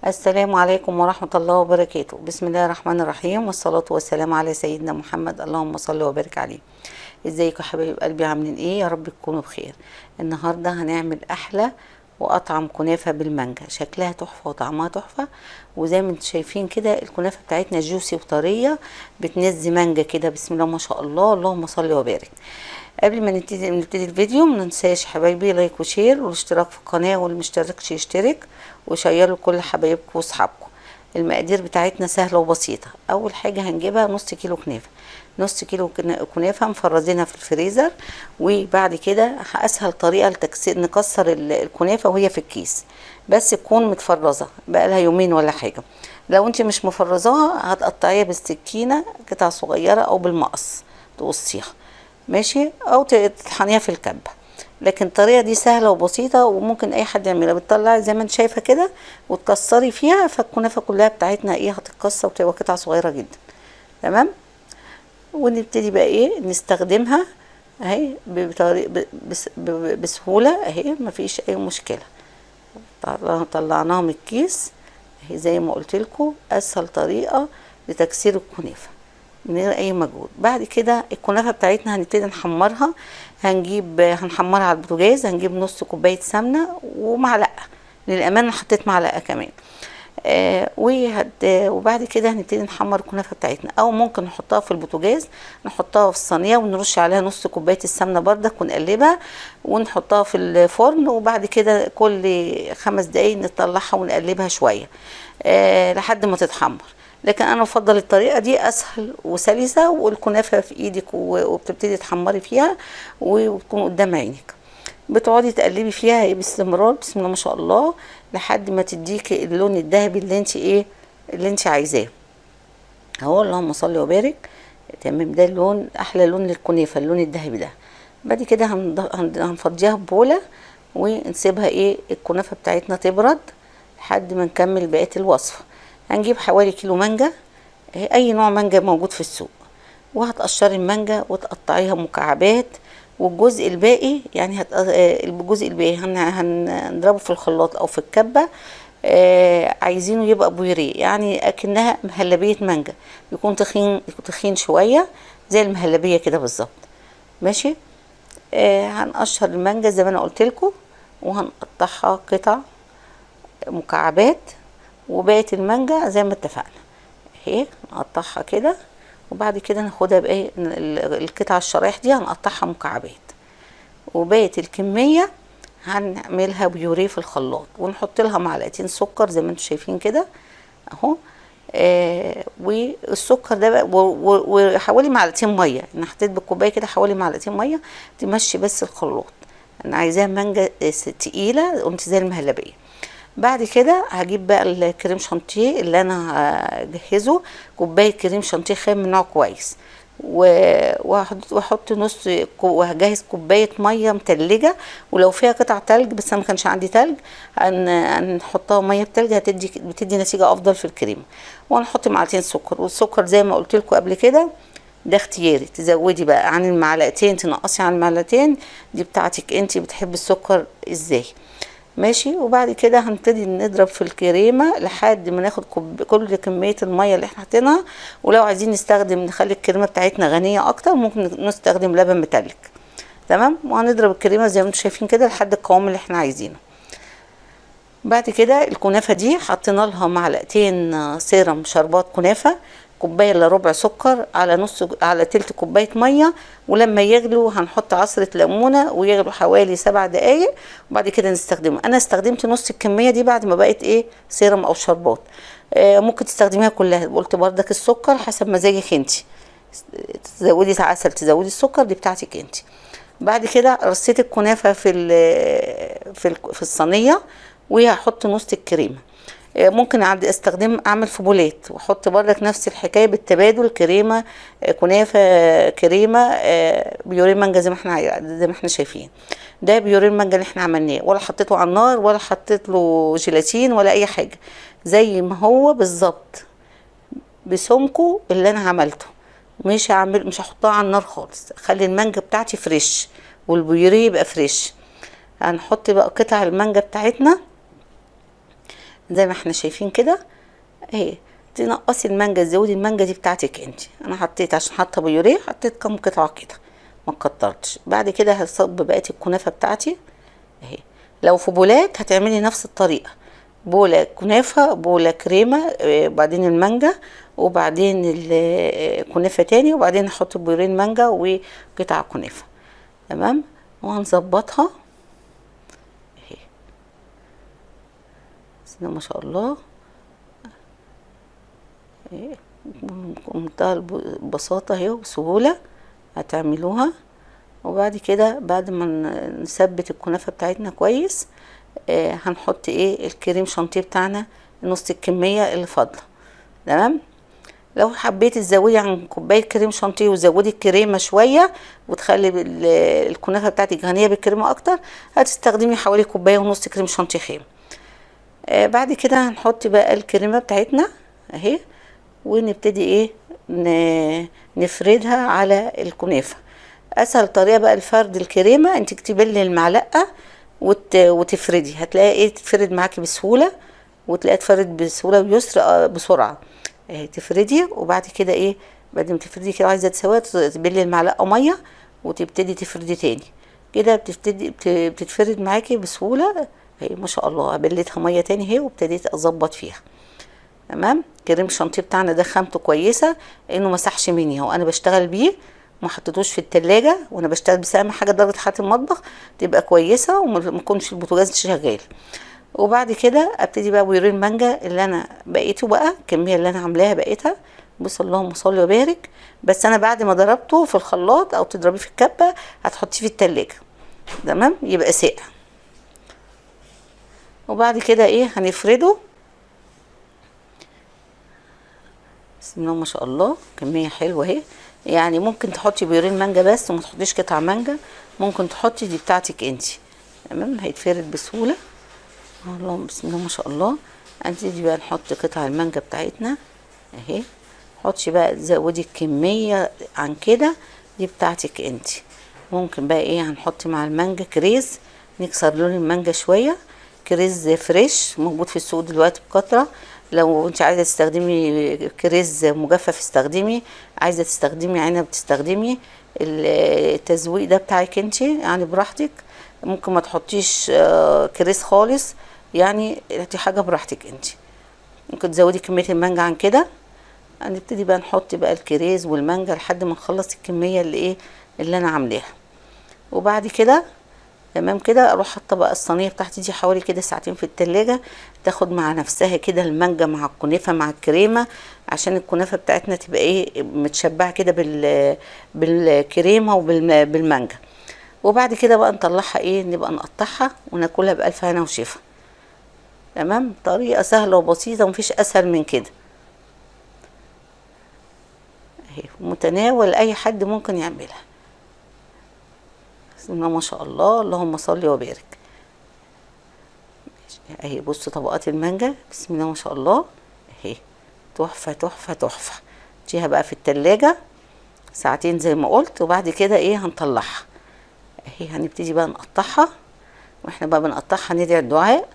السلام عليكم ورحمة الله وبركاته. بسم الله الرحمن الرحيم، والصلاة والسلام على سيدنا محمد، اللهم صل وبارك عليه. ازيكم يا حبايب قلبي، عاملين ايه؟ يا رب تكونوا بخير. النهاردة هنعمل احلى واطعم كنافة بالمانجا، شكلها تحفة وطعمها تحفة. وزي ما انتم شايفين كده الكنافة بتاعتنا جوسي وطرية، بتنزي مانجا كده، بسم الله ما شاء الله، اللهم صل وبارك. قبل ما نبتدي الفيديو، ما ننساش حبايبي لايك وشير والاشتراك في القناه، واللي مشتركش يشترك، وشيروا لكل حبايبكم واصحابكم. المقادير بتاعتنا سهله وبسيطه. اول حاجه هنجيبها نص كيلو كنافه. نص كيلو كنافه مفرزينها في الفريزر. وبعد كده اسهل طريقه لتكسير، نكسر الكنافه وهي في الكيس، بس تكون متفرزه بقى لها يومين ولا حاجه. لو انت مش مفرزاها هتقطعيها بالسكينه قطع صغيره او بالمقص تقصيها، ماشي، او تطحنيها في الكبه. لكن الطريقه دي سهله وبسيطه وممكن اي حد يعملها. بتطلعي زي ما انت شايفه كده وتكسري فيها، فالكنافه كلها بتاعتنا ايه هتتكسر وتبقى قطع صغيره جدا. تمام. ونبتدي بقى ايه نستخدمها اهي بسهوله اهي، مفيش اي مشكله. طلعناها من الكيس اهي، زي ما قلت لكم اسهل طريقه لتكسير الكنافه من غير اي مجهود. بعد كده الكنافه بتاعتنا هنبتدي نحمرها. هنحمرها على البوتاجاز. هنجيب نص كوبايه سمنه ومعلقه، للامانه انا حطيت معلقه كمان. وبعد كده هنبتدي نحمر الكنافه بتاعتنا، او ممكن نحطها في البوتاجاز، نحطها في الصينيه ونرش عليها نص كوبايه السمنه بردك ونقلبها ونحطها في الفرن. وبعد كده كل 5 دقايق نطلعها ونقلبها شويه لحد ما تتحمر. لكن انا بفضل الطريقه دي، اسهل وسلسه، والكنافه في ايدك وبتبتدي تحمري فيها وتكون قدام عينك. بتقعدي تقلبي فيها باستمرار، بسم الله ما شاء الله، لحد ما تديكي اللون الذهبي اللي انت عايزاه اهو، اللهم صل وبارك. تمام، ده اللون، احلى لون للكنافه، اللون الذهبي ده. بعد كده هنفضيها ببوله ونسيبها الكنافه بتاعتنا تبرد لحد ما نكمل بقيه الوصفه. هنجيب حوالي كيلو مانجا، اي نوع مانجا موجود في السوق، وهتقشري المانجا وتقطعيها مكعبات. والجزء الباقي يعني الجزء الباقي هنضربه في الخلاط او في الكبه. عايزينه يبقى بويريه، يعني اكنها مهلبيه مانجا، يكون تخين تخين شويه زي المهلبيه كده بالظبط. ماشي. هنقشر المانجا زي ما انا قلت لكم، وهنقطعها قطع مكعبات. وباقي المانجا زي ما اتفقنا اهي نقطعها كده. وبعد كده ناخدها بايه القطع الشرايح دي هنقطعها مكعبات. وباقي الكميه هنعملها بيوريه في الخلاط، ونحط لها معلقتين سكر زي ما انتم شايفين كده اهو. والسكر ده بقى وحوالي معلقتين ميه. انا حطيت بالكوبايه كده حوالي معلقتين ميه تمشي بس الخلاط. انا عايزاها مانجا تقيله قمت زي المهلبيه. بعد كده هجيب بقى الكريم شانتيه اللي انا هجهزه، كوبايه كريم شانتيه خام من نوع كويس، واحط وهجهز كوبايه ميه متلجه، ولو فيها قطع تلج، بس انا ما كانش عندي تلج، هنحطها ميه بتلج بتدي نتيجه افضل في الكريم. وهنحط معلقتين سكر، والسكر زي ما قلت لكم قبل كده ده اختياري، تزودي بقى عن المعلقتين تنقصي عن المعلقتين، دي بتاعتك انت بتحبي السكر ازاي. ماشي. وبعد كده هنبتدي نضرب في الكريمه لحد ما ناخد كل كميه الميه اللي احنا حاطينها. ولو عايزين نخلي الكريمه بتاعتنا غنيه اكتر، ممكن نستخدم لبن متلج. تمام. وهنضرب الكريمه زي ما انتم شايفين كده لحد القوام اللي احنا عايزينه. بعد كده الكنافه دي حطينا لها معلقتين سيرم شربات كنافه، كوبايه الا ربع سكر، على تلت كوبايه ميه. ولما يغلوا هنحط عصره ليمونه ويغلوا حوالي 7 دقايق. وبعد كده نستخدمه. انا استخدمت نص الكميه دي بعد ما بقت سيرم او شربات. ممكن تستخدميها كلها، قلت بردك السكر حسب مزاجك انت، تزودي عسل تزودي السكر، دي بتاعتك انت. بعد كده رصيت الكنافه في الصينيه، وهحط نص الكريمه. ممكن اعمل في بولات واحط بردك نفس الحكايه بالتبادل، كريمه كنافه كريمه بيوريه مانجا زي ما احنا شايفين. ده بيوريه المانجا اللي احنا عملناه، ولا حطيته على النار ولا حطيت له جيلاتين ولا اي حاجه، زي ما هو بالظبط بسمكه اللي انا عملته. مش هحطها على النار خالص، اخلي المانجا بتاعتي فريش والبيوريه يبقى فريش. هنحط بقى قطع المانجا بتاعتنا زي ما احنا شايفين كده اهي. تنقصي المانجا، تزودي المانجا دي بتاعتك انت. انا حطيت عشان حاطه بيوريه حطيت كام قطعه كده، ما كترتش. بعد كده هصب بقيه الكنافه بتاعتي اهي. لو في بولات هتعملي نفس الطريقه، بوله كنافه، بوله كريمه، وبعدين المانجا، وبعدين الكنافه تاني، وبعدين نحط بيورين مانجا وقطع كنافه. تمام. وهنظبطها اهي. بسم الله ما شاء الله اهي. بمنتهى البساطه اهي وسهوله هتعملوها. وبعد كده بعد ما نثبت الكنافه بتاعتنا كويس هنحط ايه الكريم شانتيه بتاعنا نص الكميه اللي فاضله. تمام. لو حبيتي تزودي عن كوبايه كريم شانتيه وتزودي الكريمه شويه وتخلي الكنافه بتاعتك غنيه بالكريمه اكتر، هتستخدمي حوالي كوبايه ونص كريم شانتيه خام. بعد كده هنحط بقى الكريمه بتاعتنا اهي، ونبتدي ايه نفردها على الكنافه. اسهل طريقه بقى لفرد الكريمه انت تكتبي المعلقه وتفردي، هتلاقي ايه تتفرد معاكي بسهوله، وتلاقيها تفرد بسهوله ويسر بسرعه. تفردي وبعد كده ايه بعد ما تفردي كده عايزه تسويها تبلي المعلقه ميه وتبتدي تفردي تاني كده، بتتفرد معاكي بسهوله اهي ما شاء الله. بليتها ميه تاني اهي وابتديت اظبط فيها. تمام. كريم الشانتيه بتاعنا ده خامته كويسه انه مسحش مني، هو انا بشتغل بيه ما حطيتوش في التلاجة، وانا بشتغل بس اهم حاجه درجه حراره المطبخ تبقى كويسه وما يكونش البوتاجاز شغال. وبعد كده ابتدي بقى بيورين مانجا اللي انا بقيته بقى الكميه اللي انا عاملاها بقيتها. بص اللهم صل وبارك. بس انا بعد ما ضربته في الخلاط او تضربيه في الكبه هتحطيه في التلاجة. تمام يبقى ساقع. وبعد كده ايه هنفرده. بسم الله ما شاء الله كميه حلوه اهي. يعني ممكن تحطي بيورين مانجا بس وما تحطيش قطع مانجا، ممكن تحطي دي بتاعتك انت. تمام هيتفرد بسهوله. اللهم بسم الله ما شاء الله. هنبتدي بقى نحط قطع المانجا بتاعتنا اهي. حطي بقى زودي الكميه عن كده دي بتاعتك انت. ممكن بقى ايه هنحط مع المانجا كريز، نكسر لون المانجا شويه. كريز فريش موجود في السوق دلوقتي بكتره. لو انت عايزه تستخدمي كريز مجفف استخدمي، عايزه تستخدمي عنب تستخدمي. التزويق ده بتاعك انت يعني براحتك. ممكن ما تحطيش كريز خالص، يعني دي حاجه براحتك انت. ممكن تزودي كميه المانجا عن كده. هنبتدي بقى نحط بقى الكريز والمانجا لحد ما نخلص الكميه اللي ايه اللي انا عاملاها. وبعد كده تمام كده اروح حاطه بقى الصينيه بتاعتي دي حوالي كده ساعتين في التلاجة، تاخد مع نفسها كده المانجا مع الكنافه مع الكريمه، عشان الكنافه بتاعتنا تبقى ايه متشبعه كده بالكريمه وبالمانجا. وبعد كده بقى نطلعها ايه نبقى نقطعها وناكلها بألف هنا وشفا. تمام. طريقه سهله وبسيطه ومفيش اسهل من كده اهي، متناول اي حد ممكن يعملها. بسم الله ما شاء الله اللهم صل وبارك اهي. بصوا طبقات المانجا بسم الله ما شاء الله اهي تحفه تحفه تحفه. تجيها بقى في التلاجة ساعتين زي ما قلت. وبعد كده ايه هنطلعها اهي. هنبتدي بقى نقطعها، واحنا بقى بنقطعها ندعي الدعاء: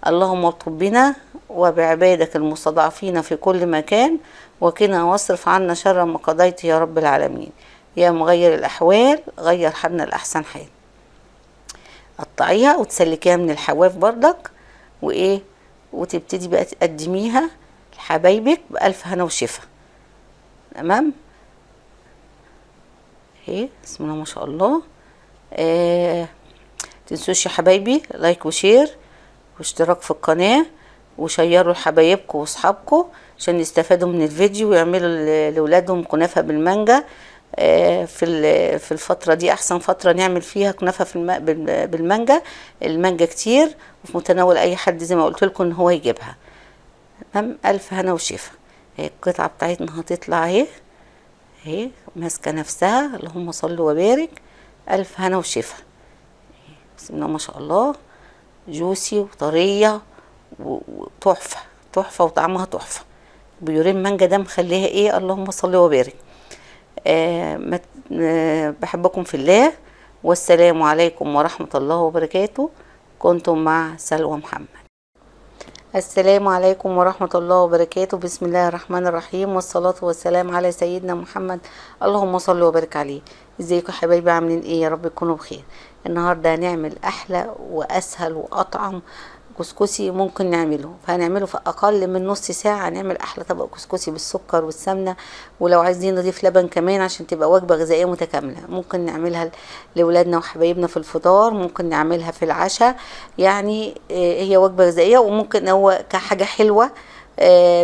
اللهم اطب بنا وبعبادك المستضعفين في كل مكان، وقنا واصرف عنا شر ما قضيت يا رب العالمين، يا مغير الأحوال غير حالنا الأحسن حال. قطعيها وتسلكيها من الحواف بردك وإيه، وتبتدي بقى تقدميها لحبايبك بألف هنا وشفا. تمام. اهي بسم الله ما شاء الله. تنسوش يا حبايبي لايك وشير واشتراك في القناة، وشيروا لحبايبكم واصحابكم عشان يستفادوا من الفيديو ويعملوا لاولادهم كنافه بالمانجا. في الفتره دي احسن فتره نعمل فيها كنافه بالمانجا. المانجا كتير وفي متناول اي حد زي ما قلت لكم ان هو يجيبها. تمام. الف هنا وشفا. القطعه بتاعتنا هتطلع اهي ماسكه نفسها. اللهم صل وبارك. الف هنا وشفا. بسم الله ما شاء الله. جوسي وطريه وتحفه تحفه وطعمها تحفه. بيورين مانجا ده مخليها ايه اللهم صل وبارك. بحبكم في الله، والسلام عليكم ورحمه الله وبركاته. كنتم مع سلوى محمد. السلام عليكم ورحمة الله وبركاته. بسم الله الرحمن الرحيم، والصلاة والسلام على سيدنا محمد، اللهم صل وبارك عليه. ازيكم يا حبايبي، عاملين ايه؟ يا رب تكونوا بخير. النهاردة هنعمل احلى واسهل واطعم كسكسي ممكن نعمله، فهنعمله في اقل من نص ساعة. هنعمل احلى طبق كسكسي بالسكر والسمنة، ولو عايزين نضيف لبن كمان عشان تبقى وجبة غذائية متكاملة. ممكن نعملها لاولادنا وحبايبنا في الفطار، ممكن نعملها في العشاء. يعني هي وجبة غذائية، وممكن هو كحاجة حلوة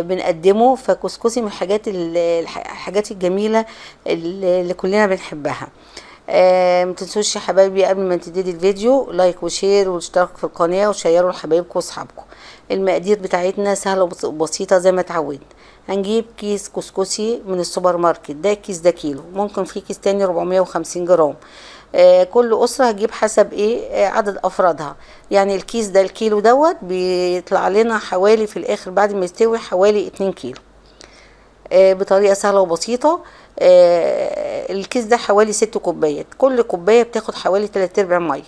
بنقدمه. فكسكسي من الحاجات الجميلة اللي كلنا بنحبها. متنسوش يا حبايبي قبل ما تبتدي الفيديو لايك وشير واشتراك في القناة وشيروا لحبايبكم واصحابكم. المقادير بتاعتنا سهلة وبسيطة زي ما اتعودنا. هنجيب كيس كسكسي من السوبر ماركت، ده الكيس ده كيلو، ممكن في كيس تاني 450 جرام. كل أسرة هتجيب حسب ايه عدد أفرادها. يعني الكيس ده الكيلو دوت بيطلع لنا حوالي في الآخر بعد ما يستوي حوالي 2 كيلو. بطريقة سهلة وبسيطة. الكيس ده حوالي 6 كوبايات، كل كوباية بتاخد حوالي 3/4 مية.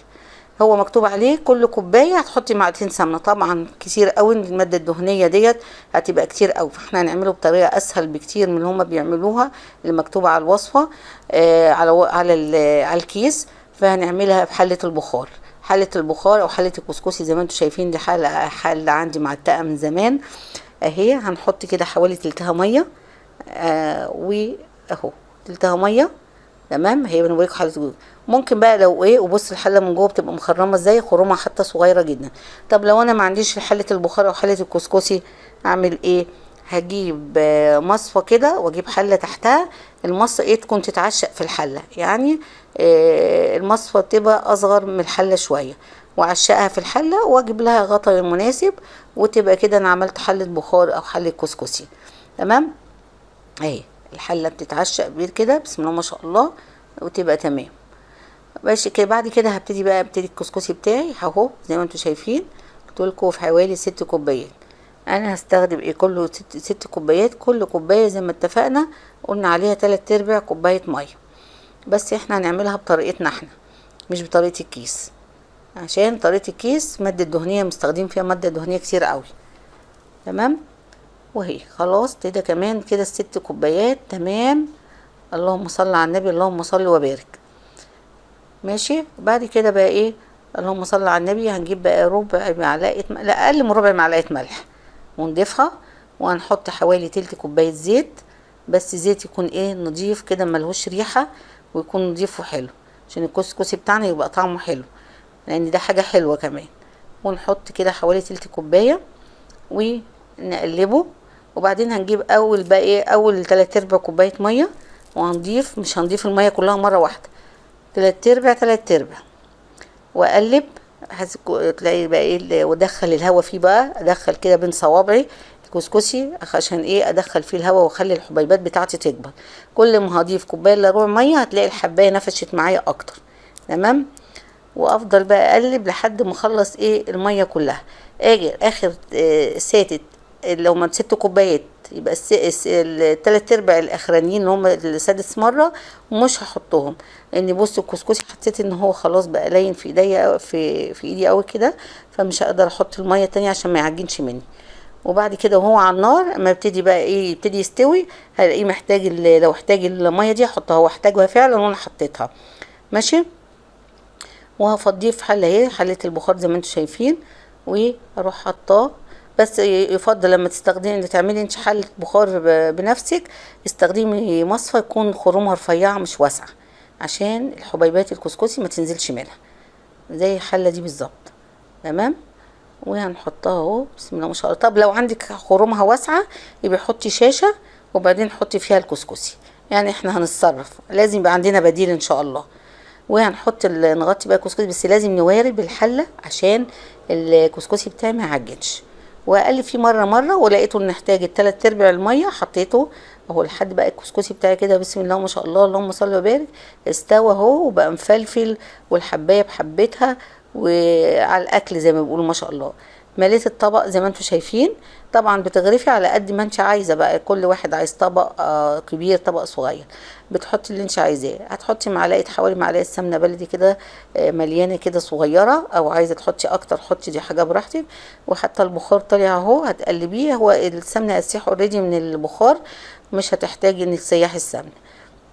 هو مكتوب عليه كل كوباية هتحطي معلقتين سمنة. طبعا كتير قوي، المادة الدهنية ديت هتبقى كتير قوي، فاحنا هنعمله بطريقة اسهل بكتير من اللي هما بيعملوها اللي مكتوبة على الوصفة على الكيس. فهنعملها في حلة البخار، حلة البخار او حلة الكسكسي زي ما انتم شايفين. دي حلة عندي معتقة من زمان اهي. هنحط كده حوالي تلتها مية واهو تلتها ميه. تمام، هي بنوريكم حاله جوه. ممكن بقى لو ايه، وبص الحله من جوه بتبقى مخرمه ازاي، خرومها حتى صغيره جدا. طب لو انا ما عنديش حله البخار او حله الكسكسي اعمل ايه؟ هجيب مصفى كده واجيب حله تحتها. المصفى ايه تكون تتعشق في الحله، يعني المصفى تبقى اصغر من الحله شويه، وعشقها في الحله واجيب لها غطا مناسب، وتبقى كده انا عملت حله بخار او حله كسكسي. تمام اهي الحله بتتعشق بير كده، بسم الله ما شاء الله، وتبقى تمام. ماشي كده. بعد كده ابتدي الكسكسي بتاعي اهو زي ما انتم شايفين. قلت لكم في حوالي 6 كوبايات. انا هستخدم ايه؟ كله 6 كوبايات. كل كوبايه زي ما اتفقنا قلنا عليها 3/4 كوبايه ميه. بس احنا هنعملها بطريقتنا احنا، مش بطريقه الكيس، عشان طريقه الكيس ماده دهنيه مستخدمين فيها ماده دهنيه كتير قوي. تمام، وهي خلاص كده كمان كده ال6 كوبايات تمام. اللهم صل على النبي، اللهم صل وبارك. ماشي. بعد كده بقى ايه؟ اللهم صل على النبي. هنجيب بقى ربع معلقه لا اقل من ربع معلقه ملح ونضيفها، وهنحط حوالي تلت كوبايه زيت. بس زيت يكون ايه نضيف كده ملهوش ريحه، ويكون نضيف وحلو عشان الكسكسي بتاعنا يبقى طعمه حلو، لان ده حاجه حلوه كمان. ونحط كده حوالي تلت كوبايه ونقلبه. وبعدين هنجيب اول بقى ايه، اول 3/4 كوبايه ميه، وهنضيف مش هنضيف الميه كلها مره واحده، 3/4 3/4، واقلب. تلاقي بقى ايه، وادخل الهواء فيه بقى، ادخل كده بين صوابعي الكسكسي عشان ايه ادخل فيه الهواء واخلي الحبيبات بتاعتي تكبر. كل ما هضيف كوبايه الا ربع ميه هتلاقي الحبايه نفشت معايا اكتر. تمام. وافضل بقى اقلب لحد ما اخلص ايه الميه كلها. اجي اخر ساتت، لو ما 6 كوبايات يبقى ال3/4 الاخرانيين اللي هم السادس مره مش هحطهم، لان بصوا الكسكسي حسيت ان هو خلاص بقى لين في ايديا في ايدي قوي كده، فمش هقدر احط الميه تانية عشان ما يعجنش مني. وبعد كده وهو على النار اما يبتدي بقى ايه يبتدي يستوي، هلاقيه محتاج لو احتاج الميه دي احطها، واحتاجها فعلا وانا حطيتها. ماشي. وهفضيه في حله اهي، حله البخار زي ما انتم شايفين، واروح حطاه. بس يفضل لما تستخدمي تعملي انت حله بخار بنفسك، استخدمي مصفى يكون خرومها رفيعه مش واسعه، عشان الحبيبات الكسكسي ما تنزلش منها زي الحله دي بالظبط. تمام. وهنحطها اهو بسم الله ما شاء الله. طب لو عندك خرومها واسعه يبقى حطي شاشه وبعدين حطي فيها الكسكسي، يعني احنا هنتصرف، لازم يبقى عندنا بديل ان شاء الله. وهنحط نغطي بقى الكسكسي، بس لازم نوارب الحله عشان الكسكسي بتاعي ما يعجنش. واقلب فيه مره ولقيته ان نحتاج ال3/4 الميه حطيته اهو لحد بقى الكسكسي بتاعي كده بسم الله ما شاء الله اللهم صل وبارك استوى اهو وبقى مفلفل، والحبايه بحبتها وعلى الاكل زي ما بيقولوا ما شاء الله. مليت الطبق زي ما انتم شايفين. طبعا بتغرفي على قد ما انت عايزه بقى، كل واحد عايز طبق كبير طبق صغير، بتحطي اللي انت عايزاه. هتحطي معلقه، حوالي معلقه سمنه بلدي كده مليانه كده صغيره، او عايزه تحطي اكتر حطي، دي حاجه براحتك. وحتى البخار طالع اهو، هتقلبيه، هو السمنه هتسيح اوريدي من البخار، مش هتحتاجي انك تسيحي السمنه.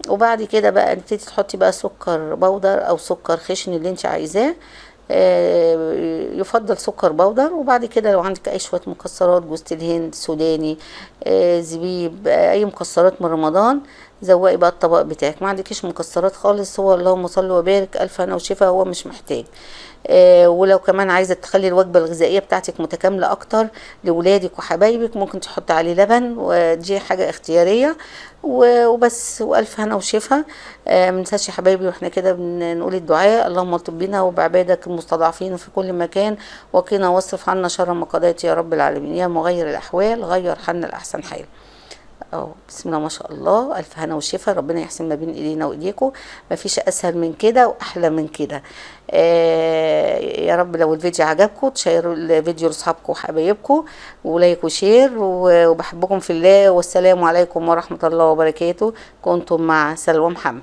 وبعد كده بقى نبتدي تحطي بقى سكر بودر او سكر خشن اللي انت عايزاه. يفضل سكر بودر. وبعد كده لو عندك اي شويه مكسرات، جوز الهند، سوداني، زبيب، اي مكسرات من رمضان، زوقي بقى الطبق بتاعك. ما عندكيش مكسرات خالص، هو اللهم صل وبارك، الف هنا وشفا، هو مش محتاج. ولو كمان عايزه تخلي الوجبه الغذائيه بتاعتك متكامله اكتر لولادك وحبايبك، ممكن تحطي عليه لبن، ودي حاجه اختياريه. وبس، والف هنا وشفا. مننساش يا حبايبي واحنا كده بنقول الدعاء: اللهم اطب بنا وبعبادك المستضعفين في كل مكان، وقنا واصرف عنا شر ما قضيت يا رب العالمين، يا مغير الاحوال غير حالنا لاحسن حال. بسم الله ما شاء الله، الف هنا وشفا، ربنا يحسن ما بين ايدينا وايديكم. مفيش اسهل من كده واحلى من كده. يا رب لو الفيديو عجبكم تشيروا الفيديو لاصحابكم وحبايبكم، ولايك وشير، وبحبكم في الله، والسلام عليكم ورحمة الله وبركاته. كنتم مع سلوى محمد.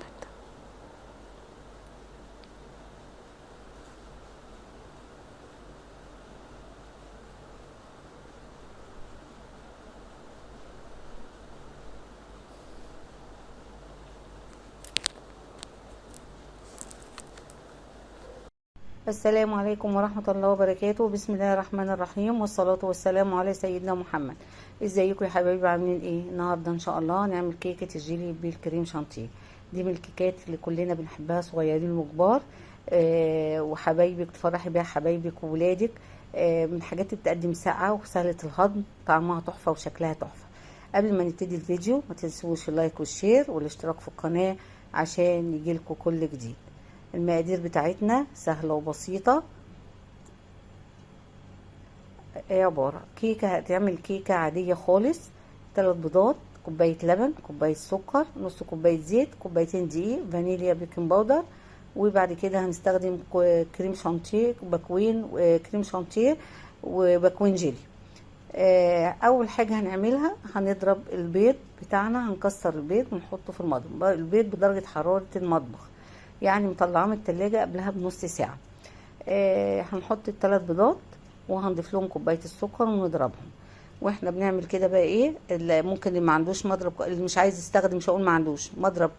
السلام عليكم ورحمة الله وبركاته. بسم الله الرحمن الرحيم، والصلاة والسلام على سيدنا محمد. ازيكم يا حبايبي، عاملين ايه؟ النهارده ان شاء الله نعمل كيكة الجيلي بالكريم شانتيه. دي من الكيكات اللي كلنا بنحبها، صغيرين وكبار. وحبايبك تفرحي بيها حبايبك وولادك. من الحاجات اللي بتقدم ساقعة وسهلة الهضم، طعمها تحفة وشكلها تحفة. قبل ما نبتدي الفيديو ما تنسوش اللايك والشير والاشتراك في القناة عشان يجيلكوا كل جديد. المقادير بتاعتنا سهلة وبسيطة. ايه عبارة كيكة، هتعمل كيكة عادية خالص. 3 بيضات، كوباية لبن، كوباية سكر، نص كوباية زيت، كوبايتين دقيق، فانيليا، بيكنج باودر. وبعد كده هنستخدم كريم شانتيه، باكوين كريم شانتيه وباكوين جيلي. اول حاجة هنعملها هنضرب البيض بتاعنا، هنكسر البيض ونحطه في المضرب. البيض بدرجة حرارة المطبخ، يعني مطلعاه من التلاجة قبلها بنص ساعة. هنحط ال3 بيضات وهنضيف لهم كوباية السكر ونضربهم. واحنا بنعمل كده بقى ايه، اللي ممكن اللي ما عندوش مضرب، اللي مش عايز يستخدم، مش هقول ما عندوش مضرب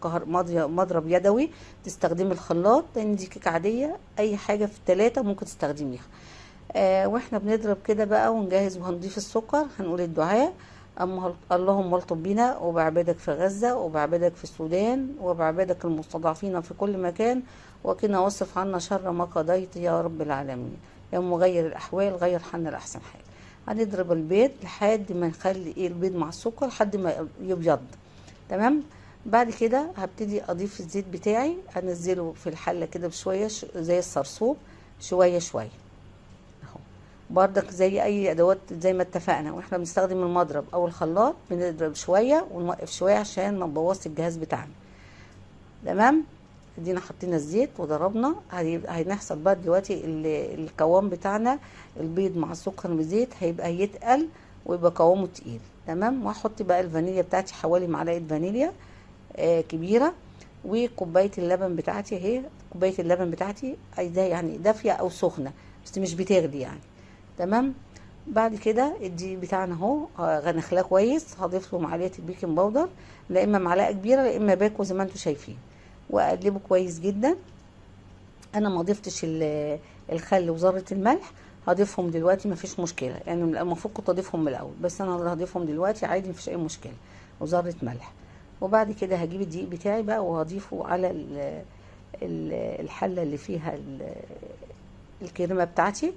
مضرب يدوي، تستخدمي الخلاط، لان دي كيكة عادية، اي حاجة في ال3 ممكن تستخدميها. واحنا بنضرب كده بقى ونجهز وهنضيف السكر، هنقول الدعاء: اللهم الطب بنا وبعبادك في غزة، وبعبادك في السودان، وبعبادك المستضعفين في كل مكان، وقنا واصرف عنا شر ما قضيت يا رب العالمين، يا مغير الاحوال غير حالنا لاحسن حال. هنضرب البيض لحد ما نخلي ايه البيض مع السكر لحد ما يبيض. تمام. بعد كده هبتدي اضيف الزيت بتاعي، انزله في الحله كده بشويه زي الصرصوب، شويه شويه اهو. بردك زي اي ادوات زي ما اتفقنا، واحنا بنستخدم المضرب او الخلاط بنضرب شويه ونوقف شويه عشان ما نبوظش الجهاز بتاعنا. تمام. ادينا حطينا الزيت وضربنا، هنحصل بقى دلوقتي القوام بتاعنا، البيض مع السكر والزيت هيبقى يتقل ويبقى قوامه تقيل. تمام. وهحط بقى الفانيليا بتاعتي، حوالي معلقه فانيليا كبيره. وكوبايه اللبن بتاعتي اهي، كوبايه اللبن بتاعتي عايزاها يعني دافيه او سخنه، بس مش بتغلي يعني. تمام. بعد كده الدقيق بتاعنا اهو هنخلاه كويس، هضيف له معلقه البيكنج باودر، لا اما معلقه كبيره لا اما باكو زي ما انتم شايفين، واقلبه كويس جدا. انا ما ضفتش الخل وذره الملح، هضيفهم دلوقتي مفيش مشكله، يعني المفروض كنت اضيفهم من الاول، بس انا هضيفهم دلوقتي عادي مفيش اي مشكله، وذره ملح. وبعد كده هجيب الدقيق بتاعي بقى وهضيفه على الحله اللي فيها الكريمه بتاعتي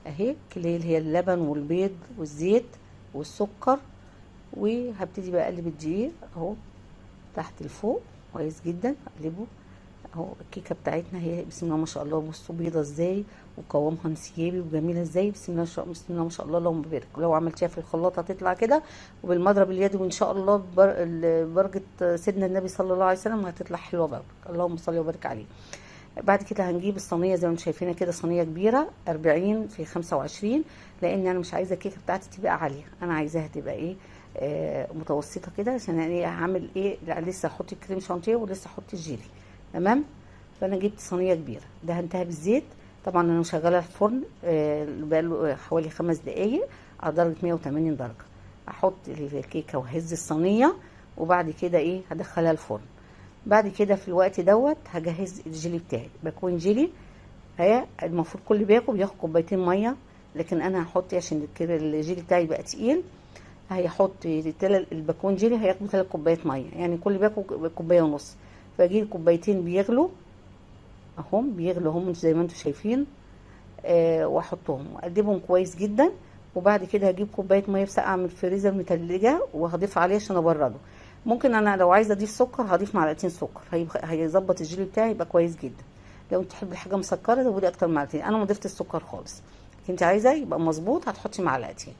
اهي، اللي هي اللبن والبيض والزيت والسكر. وهبتدي بقى اقلب الدقيق اهو تحت لفوق كويس جدا، اقلبه اهو. الكيكه بتاعتنا هي بسم الله ما شاء الله، بصوا بيضه ازاي وقوامها انسيابي وجميله ازاي، بسم الله بسم الله ما شاء الله، اللهم بارك. ولو عملتيها في الخلاط هتطلع كده، وبالمضرب اليدوي ان شاء الله بركه سيدنا النبي صلى الله عليه وسلم هتطلع حلوه برضه، اللهم صل وبارك عليه. بعد كده هنجيب الصينيه زي ما انتم شايفينها كده، صينيه كبيره 40 في 25، لان انا مش عايزه الكيكه بتاعتي تبقى عاليه، انا عايزاها تبقى ايه متوسطه كده، عشان ايه هعمل ايه، لا لسه هحط الكريم شانتيه ولسه هحط الجيلي. تمام. فانا جبت صينيه كبيره، دهنتها بالزيت. طبعا انا مشغله الفرن بقاله حوالي 5 دقايق على درجه 180 درجه. احط الكيكه واهز الصينيه، وبعد كده ايه هدخلها الفرن. بعد كده في الوقت دوت هجهز الجيلي بتاعي، بكون جيلي. هي المفروض كل باكو بياخد كوبايتين ميه، لكن انا هحط عشان الجيلي بتاعي يبقى تقيل، هيحط الباكون جيلي هياخدوا 3 كوبايات ميه، يعني كل باكو كوبايه ونص. فاجيب كوبايتين بيغلوا اهم، بيغلوا هم زي ما انتم شايفين، واحطهم واقلبهم كويس جدا. وبعد كده هجيب كوبايه ميه ساقعه من الفريزر متلجه وهضيف عليه عشان ابرده. ممكن انا لو عايزه اضيف سكر هضيف معلقتين سكر، هيظبط الجيلي بتاعي يبقى كويس جدا. لو انت تحبي الحاجه مسكره زودي اكتر معلقتين، انا ما ضفت السكر خالص. انت عايزه يبقى مظبوط هتحطي معلقتين.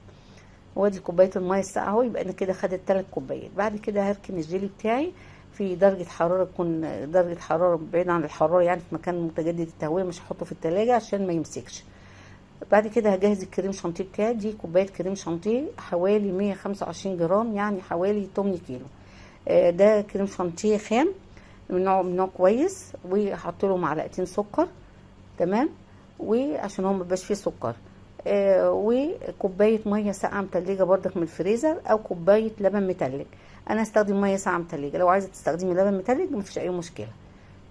وادي كوبايه الميه الساقعه اهو، يبقى انا كده خدت 3 كوبايات. بعد كده هركن الجيلي بتاعي في درجه حراره، تكون درجه حراره بعيد عن الحراره، يعني في مكان متجدد التهويه، مش هحطه في التلاجة عشان ما يمسكش. بعد كده هجهز الكريم شانتيه بتاعي. دي كوبايه كريم شانتيه حوالي 125 جرام، يعني حوالي 8 كيلو. ده كريم شانتيه خام من نوع كويس، وهحط له معلقتين سكر. تمام. وعشان هو مبقاش فيه سكر، وكوبايه ميه ساقعه متلجه بردك من الفريزر، او كوبايه لبن متلج. انا استخدم ميه ساقعه متلجه، لو عايزه تستخدمي لبن متلج مفيش اي مشكله.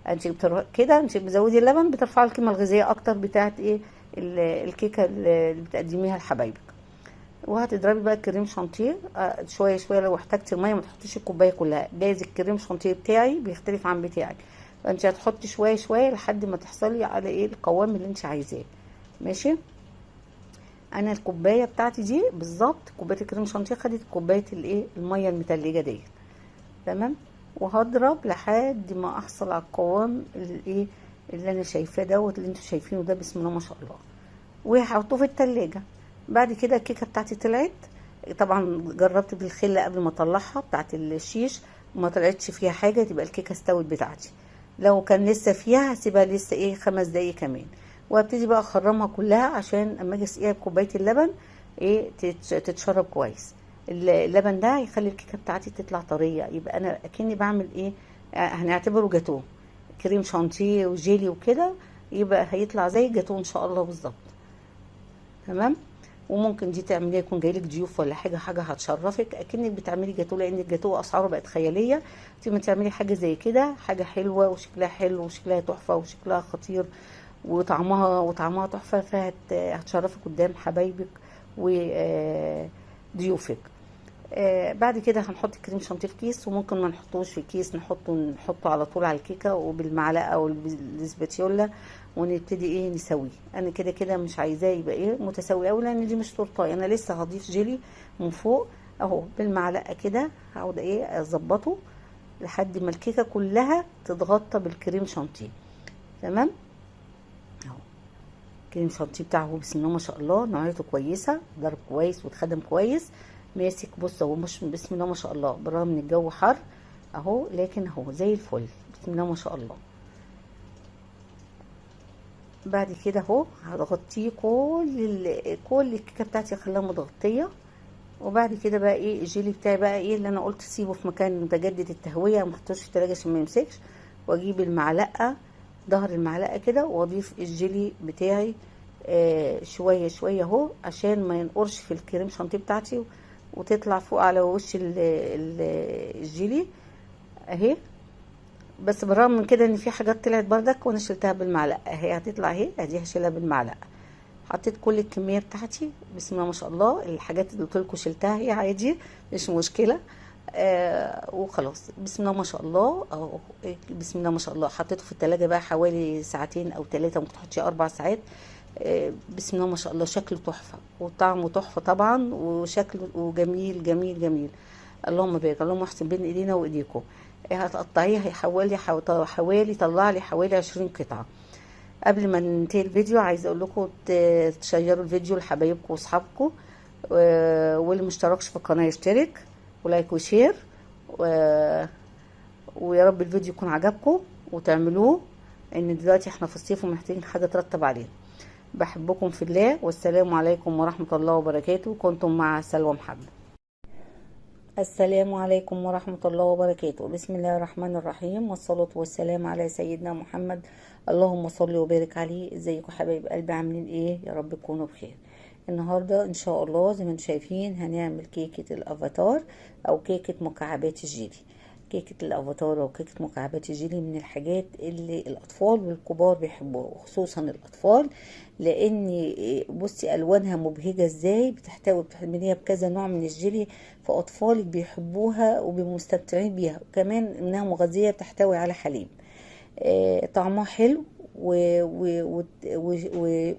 انت كده انت بتزودي اللبن بترفعي القيمه الغذائيه اكتر بتاعه ايه الكيكه اللي بتقدميها لحبايبك. وهتضربي بقى الكريم شانتيه شويه شويه، لو احتجتي الميه ما تحطيش الكوبايه كلها، جايز الكريم شانتيه بتاعي بيختلف عن بتاعك، فانت هتحطي شويه شويه لحد ما تحصلي على ايه القوام اللي انت عايزاه. ماشي. انا الكوبايه بتاعتي دي بالظبط، كوبايه الكريم شانتيه خدت كوبايه الايه الميه المتلجه ديت. تمام. وهضرب لحد ما احصل على القوام الايه اللي انا شايفاه دوت، اللي انتوا شايفينه ده، بسم الله ما شاء الله. وهحطه في التلاجة. بعد كده الكيكه بتاعتي طلعت. طبعا جربت بالخله قبل ما اطلعها بتاعت الشيش، وما طلعتش فيها حاجه، تبقى الكيكه استوت بتاعتي. لو كان لسه فيها هسيبها لسه ايه 5 دقايق كمان، وابتدي بقى اخرمها كلها عشان اما اجي اسقيها بكوبايه اللبن ايه تتشرب كويس. اللبن ده هيخلي الكيكه بتاعتي تطلع طريه، يبقى انا اكني بعمل ايه هنعتبره جاتوه، كريم شانتيه وجيلي وكده، يبقى هيطلع زي الجاتوه ان شاء الله بالظبط. تمام. وممكن دي تعمليها يكون جايلك ضيوف ولا حاجه هتشرفك، اكنك بتعملي جاتوه، لان الجاتوه اسعاره بقت خياليه. لما تعملي حاجه زي كده، حاجه حلوه وشكلها حلو وشكلها تحفه وشكلها خطير وطعمها تحفه، فهتشرفك قدام حبايبك وضيوفك. بعد كده هنحط الكريم شانتيه في كيس، وممكن ما نحطوش في كيس، نحطه على طول على الكيكه وبالمعلقه او بالسباتيولا، ونبتدي ايه نسويه. انا كده كده مش عايزاه يبقى ايه متساوي قوي، لان دي مش تورتايه، انا لسه هضيف جيلي من فوق اهو بالمعلقه كده، هقعد ايه اظبطه لحد ما الكيكه كلها تتغطى بالكريم شانتيه. تمام. اهو الكريم شانتيه بتاعه بسم الله ما شاء الله، نوعيته كويسه، ضرب كويس واتخدم كويس، ماسك. بص اهو مش بسم الله ما شاء الله، بالرغم من الجو حر اهو، لكن اهو زي الفل بسم الله ما شاء الله. بعد كده اهو هغطيه كل الكيكه بتاعتي اخليها متغطيه. وبعد كده بقى ايه الجيلي بتاعي بقى ايه اللي انا قلت سيبه في مكان متجدد التهويه، ما احطوش في التلاجة عشان ما يمسكش. واجيب المعلقه، ظهر المعلقه كده، واضيف الجيلي بتاعي شويه شويه اهو، عشان ما ينقرش في الكريم شانتيه بتاعتي وتطلع فوق على وش الجيلي اهي. بس بالرغم من كده ان في حاجات طلعت بردك وانا شلتها بالمعلقه اهي، هتطلع اهي ادي هشيلها بالمعلقه. حطيت كل الكميه بتاعتي بسم الله ما شاء الله، الحاجات اللي قلت لكم شلتها هي عادي مش مشكله. وخلاص بسم الله ما شاء الله اهو، بسم الله ما شاء الله. حطيته في التلاجة بقى حوالي ساعتين او 3، ممكن تحطي 4 ساعات. بسم الله ما شاء الله، شكله تحفه وطعمه تحفه طبعا، وشكله جميل جميل جميل. اللهم بارك، اللهم احسن بين ايدينا وايديكم. هتقطعيه حوالي طلع لي حوالي 20 قطعه. قبل ما ننتهي الفيديو عايزه اقول لكم تشيروا الفيديو لحبايبكم واصحابكم، واللي مشتركش في القناه يشترك ولايك وشير، ويا رب الفيديو يكون عجبكم وتعملوه. ان دلوقتي احنا في الصيف ومحتاجين حاجه ترطب علينا. بحبكم في الله، والسلام عليكم ورحمه الله وبركاته. كنتم مع سلوى محمد. السلام عليكم ورحمة الله وبركاته. بسم الله الرحمن الرحيم، والصلاة والسلام على سيدنا محمد. اللهم صل وبارك عليه. ازيكم حبايب قلبي، عاملين ايه؟ يا رب تكونوا بخير. النهاردة ان شاء الله زي ما انتم شايفين هنعمل كيكة الافاتار او كيكة مكعبات الجيلي. كيكة الافاتار او كيكة مكعبات الجيلي من الحاجات اللي الاطفال والكبار بيحبوها، وخصوصا الاطفال، لان بصي الوانها مبهجة ازاي، بتعمليها بكذا نوع من الجيلي، فاطفالك بيحبوها وبيبقوا مستمتعين بيها، وكمان انها مغذية بتحتوي على حليب. طعمها حلو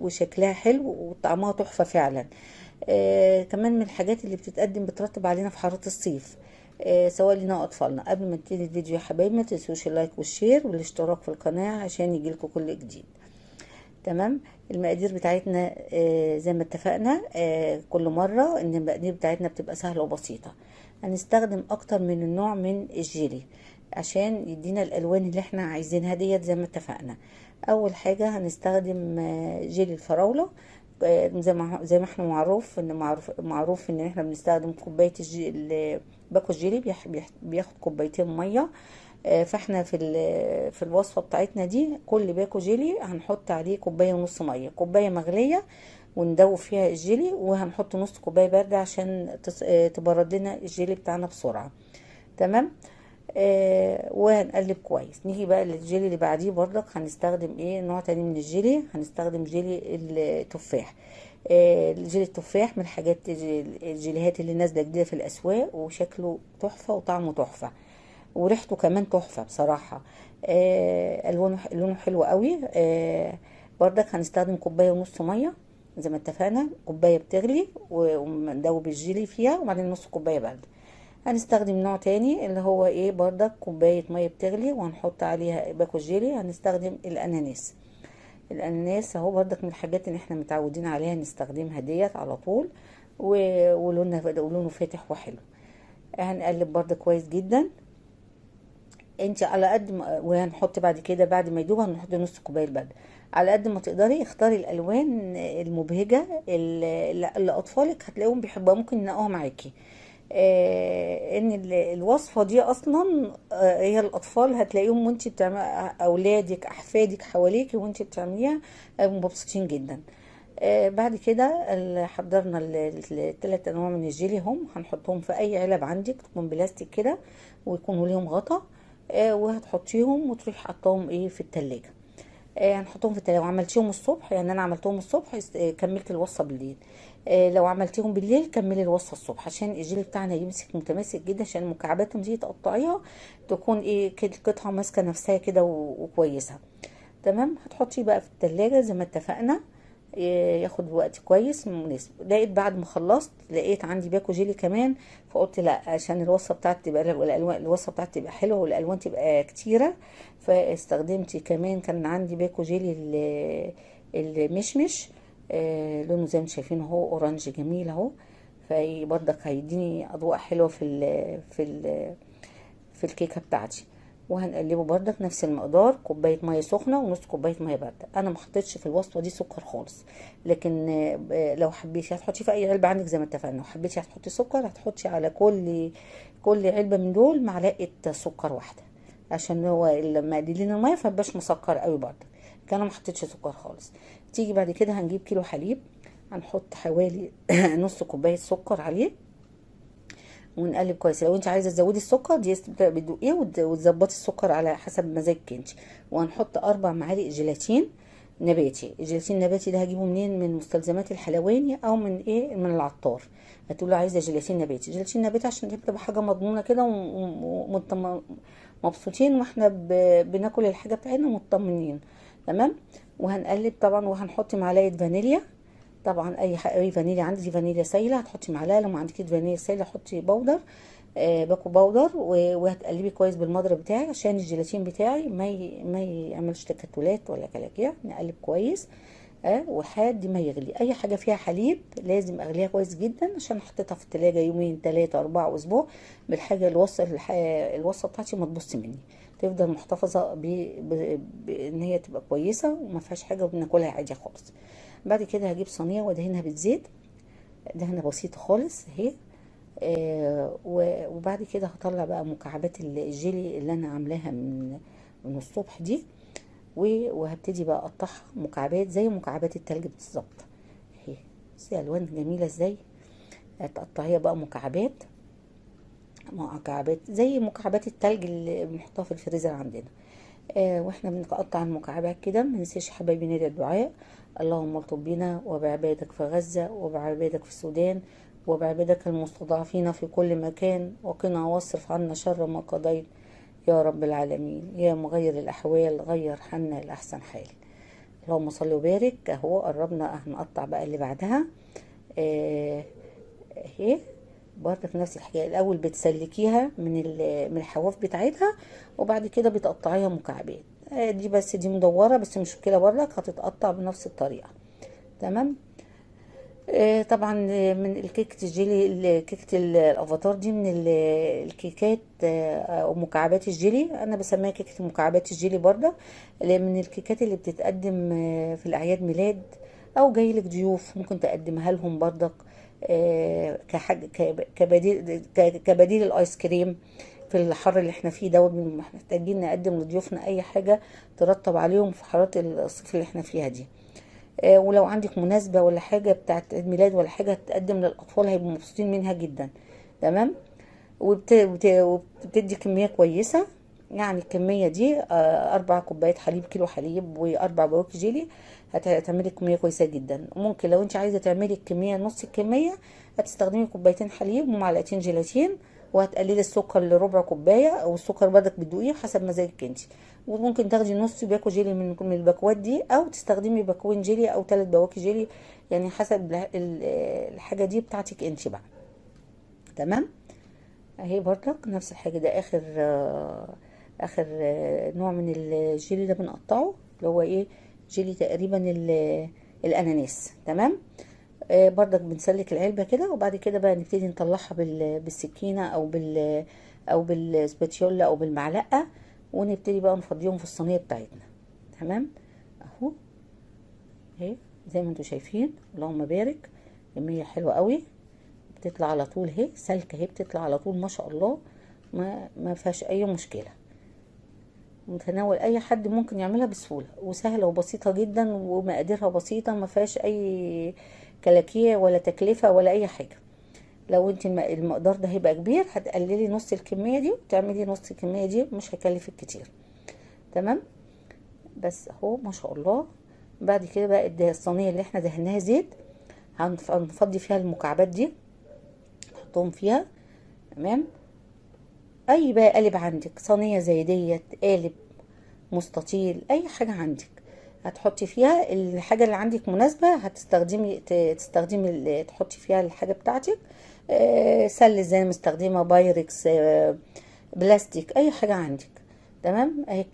وشكلها حلو وطعمها تحفة فعلا. كمان من الحاجات اللي بترطب علينا في حارة الصيف، سواء لنا أو أطفالنا. قبل ما نبتدي الفيديو يا حبايبي، ما تنسوش اللايك والشير والاشتراك في القناة عشان يجيلكوا كل جديد. تمام. المقادير بتاعتنا زي ما اتفقنا كل مرة ان المقادير بتاعتنا بتبقى سهلة وبسيطة. هنستخدم اكتر من النوع من الجيلي عشان يدينا الالوان اللي احنا عايزينها ديت زي ما اتفقنا. اول حاجة هنستخدم جيلي الفراولة. زي ما احنا معروف ان احنا بنستخدم كوباية باكو الجيلي بياخد كوبايتين مية. فاحنا في الوصفه بتاعتنا دي كل باكو جيلي هنحط عليه كوبايه ونص ميه، كوبايه مغليه وندوب فيها الجيلي، وهنحط نص كوبايه بارده عشان تبرد لنا الجيلي بتاعنا بسرعه. تمام. وهنقلب كويس. نيجي بقى للجيلي اللي بعديه، برضك هنستخدم نوع تاني من الجيلي. هنستخدم جيلي التفاح. الجيلي التفاح من الحاجات الجيليهات اللي نازله جديده في الاسواق، وشكله تحفه وطعمه تحفه وريحته كمان تحفه بصراحه. لونه حلو قوي. بردك هنستخدم كوبايه ونص ميه زي ما اتفقنا، كوبايه بتغلي وندوب الجيلي فيها، وبعدين نص كوبايه بارده. هنستخدم نوع تاني اللي هو بردك كوبايه ميه بتغلي وهنحط عليها باكو الجيلي. هنستخدم الاناناس اهو، بردك من الحاجات اللي احنا متعودين عليها نستخدمها ديت على طول، ولونه فاتح وحلو. هنقلب بردك كويس جدا. انت على قد ما، وهنحط بعد كده بعد ما يدوب هنحط نص كوبايه البرد. على قد ما تقدري اختاري الالوان المبهجه اللي اطفالك هتلاقيهم بيحبوها، ممكن ينقوها معاكي. ان الوصفه دي اصلا هي الاطفال هتلاقيهم وانت بتعملي، اولادك احفادك حواليكي وانت بتعمليها مبسوطين جدا. بعد كده حضرنا الثلاث انواع من الجيلي هم، هنحطهم في اي علب عندك تكون بلاستيك كده ويكونوا ليهم غطا. وهتحطيهم وتروحي حطاهم في التلاجة. هنحطهم في التلاجة. وعملتيهم الصبح، يعني انا عملتهم الصبح كملت الوصفة بالليل. لو عملتيهم بالليل كملي الوصفة الصبح عشان الجيلي بتاعنا يمسك متماسك جدا، عشان المكعبات دي تقطعيها تكون كده القطعة ماسكة نفسها كده وكويسة. تمام. هتحطيه بقى في التلاجة زي ما اتفقنا، ياخد وقت كويس مناسب. لقيت بعد ما خلصت لقيت عندي باكو جيلي كمان، فقلت لا، عشان الوصفه بتاعتي تبقى الوصفه بتاعتي تبقى حلوه والالوان تبقى كتيره، فاستخدمت كمان كان عندي باكو جيلي المشمش. لونه زي ما شايفين اهو اورانج جميل اهو، فبرضك هيديني اضواء حلوه في الكيكه بتاعتي. وهنقلبه بردك نفس المقدار، كوبايه ميه سخنه ونص كوبايه ميه بارده. انا ما حطيتش في الوصفه دي سكر خالص، لكن لو حبيتي هتحطي في اي علبه عندك زي ما اتفقنا. لو حبيتي هتحطي سكر هتحطي على كل علبه من دول معلقه سكر واحده، عشان هو لما قليلين الميه فمبقاش مسكر قوي بردك. كان انا ما حطيتش سكر خالص. تيجي بعد كده هنجيب كيلو حليب، هنحط حوالي نص كوبايه سكر عليه ونقلب كويس. لو انت عايزه تزودي السكر دي بتدوقيه وتظبطي السكر على حسب مزاجك انت. وهنحط 4 معالق جيلاتين نباتي. الجيلاتين النباتي ده هجيبه منين؟ من مستلزمات الحلواني او من العطار. هتقولوا عايزه جيلاتين نباتي. جيلاتين نباتي عشان دي بتبقى حاجه مضمونه كده ومبسوطين واحنا بناكل الحاجه بتاعتنا مطمنين. تمام. وهنقلب طبعا، وهنحط معلقه فانيليا. طبعا اي فانيليا عندك، دي فانيليا سايله هتحطي معلقه، لو ما عندكيش فانيليا سايله حطي بودر، باكو بودر. وهتقلبي كويس بالمضرب بتاعي عشان الجيلاتين بتاعي ما يعملش تكتلات ولا كلاكيع. نقلب كويس وحد ما يغلي. اي حاجه فيها حليب لازم اغليها كويس جدا عشان حطيتها في التلاجة يومين 3 4 اسبوع بالحاجه. الوصفه بتاعتي ما تبص مني، تفضل محتفظه بان هي تبقى كويسه وما فيهاش حاجه وبناكلها عادي خالص. بعد كده هجيب صينيه وادهنها بالزيت، دهنه بسيطه خالص اهي. وبعد كده هطلع بقى مكعبات الجيلي اللي انا عاملاها من الصبح دي، وهبتدي بقى اقطعها مكعبات زي مكعبات التلج بالظبط اهي. بصي الوان جميله ازاي، هتقطعيها بقى مكعبات زي مكعبات التلج اللي بنحطها في الفريزر عندنا. واحنا بنقطع المكعبات كده ما ننساش حبايبي ندعي الدعاء: اللهم الطف بنا وبعبادك في غزة وبعبادك في السودان وبعبادك المستضعفين في كل مكان، وقنا واصرف عنا شر ما قضيت يا رب العالمين، يا مغير الأحوال غير حالنا لأحسن حال. اللهم صل وبارك. اهو قربنا هنقطع بقى اللي بعدها اهي. برضك نفس الحكايه، الاول بتسلكيها من الحواف بتاعتها، وبعد كده بتقطعيها مكعبات. دي بس دي مدوره بس مش مشكله، برضك هتتقطع بنفس الطريقه. تمام. طبعا من الكيكه الجيلي، كيكه الافاتار دي من الكيكات او مكعبات الجيلي، انا بسميها كيكه مكعبات الجيلي برضه، اللي من الكيكات اللي بتتقدم في الاعياد ميلاد او جايلك ضيوف ممكن تقدمها لهم برضك كحاجه كبديل الايس كريم في الحر اللي احنا فيه دوت. محتاجين نقدم لضيوفنا اي حاجه ترطب عليهم في حراره الصيف اللي احنا فيها دي. ولو عندك مناسبة ولا حاجة بتاعت عيد ميلاد ولا حاجة تقدم للأطفال هيبقوا مبسوطين منها جدا. تمام. وبتدي كمية كويسة، يعني الكمية دي 4 كوبايات حليب، كيلو حليب و4 بواكي جيلي هتعملي كمية كويسة جدا. ممكن لو انت عايزة تعملي الكمية نص الكمية هتستخدمي 2 حليب ومعلقتين جيلاتين، وهتقللي السكر ل1/4 كوباية، او السكر بدك بتدوقيه حسب مزاجك انت. وممكن تاخدي نص باكو جيلي من الباكوات دي، او تستخدمي باكوين جيلي او 3 بواكي جيلي، يعني حسب الحاجة دي بتاعتك انت بقى. تمام. اهي برضك نفس الحاجة، ده اخر نوع من الجيلي ده بنقطعه، اللي هو ايه، جيلي تقريبا الاناناس. تمام. برضك بنسلك العلبة كده، وبعد كده بقى نبتدي نطلعها بالسكينة او بالسباتيولا او بالمعلقة، ونبتدي بقى نفضيهم في الصينية بتاعتنا. تمام. اهو اهي زي ما انتوا شايفين، اللهم بارك، كمية حلوة قوي، بتطلع على طول اهي سلكة اهي، بتطلع على طول ما شاء الله، ما فيهاش اي مشكلة، متناول اي حد ممكن يعملها بسهولة وسهلة وبسيطة جدا، ومقاديرها بسيطة ما فيهاش اي كلاكيع ولا تكلفة ولا اي حاجة. لو انت المقدار ده هيبقى كبير هتقللي نص الكمية دي وتعملي نص الكمية دي، مش هيكلفك كتير. تمام. بس اهو ما شاء الله. بعد كده بقى الصينية اللي احنا دهناها زيت هنفضي فيها المكعبات دي، نحطهم فيها. تمام. اي بقى قالب عندك، صينية زي ديت، قالب مستطيل، اي حاجة عندك هتحطي فيها الحاجة اللي عندك مناسبة، تستخدمي تحطي فيها الحاجة بتاعتك. سل زي مستخدمة بايركس، بلاستيك، اي حاجة عندك. تمام. اهي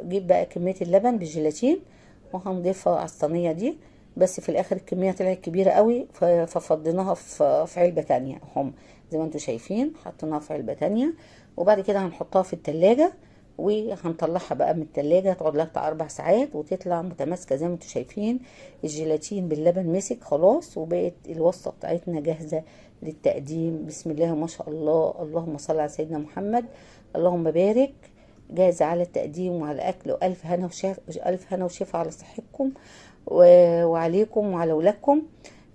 جيب بقى كمية اللبن بالجيلاتين وهنضيفها على الصينية دي، بس في الاخر الكمية طلعت كبيرة قوي ففضيناها في علبة تانية، هم زي ما انتوا شايفين حطيناها في علبة تانية. وبعد كده هنحطها في التلاجة، وهنطلعها بقى من التلاجة، تقعد لها بتاع 4 ساعات وتطلع متماسكة زي ما انتوا شايفين. الجيلاتين باللبن مسك خلاص، وبقت الوصفة بتاعتنا جاهزة للتقديم. بسم الله ما شاء الله، اللهم صل على سيدنا محمد، اللهم بارك. جاهزة على التقديم وعلى الأكل، وألف هنا ألف هنا وشفا على صحتكم وعليكم وعلى ولادكم.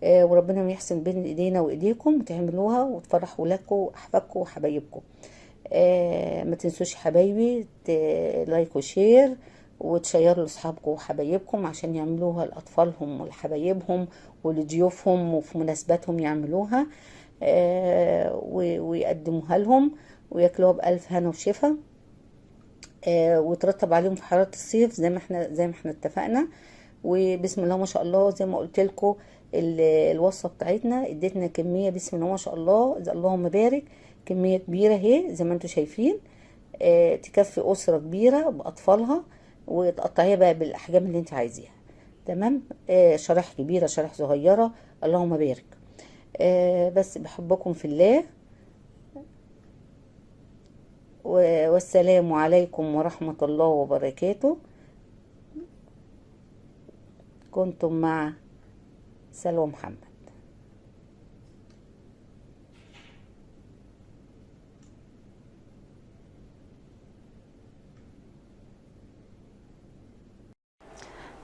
وربنا يحسن بين ايدينا وايديكم وتعملوها وتفرحوا ولادكم واحفادكم وحبايبكم. ما تنسوش حبايبي لايك وشير وتشيروا لاصحابكم وحبايبكم عشان يعملوها لاطفالهم ولحبايبهم ولضيوفهم وفي مناسباتهم يعملوها، ويقدموها لهم وياكلوها بألف هنا وشفا، وترتب عليهم في حرارة الصيف زي ما احنا اتفقنا. وبسم الله ما شاء الله، زي ما قلت لكم الوصفه بتاعتنا اديتنا كميه بسم الله ما شاء الله، اللهم بارك، كميه كبيره اهي زي ما انتم شايفين، تكفي اسره كبيره باطفالها، وتقطعيها بقى بالاحجام اللي انت عايزاها. تمام. شرايح كبيره شرايح صغيره، اللهم بارك. بس بحبكم في الله، والسلام عليكم ورحمة الله وبركاته. كنتم مع سلوى محمد.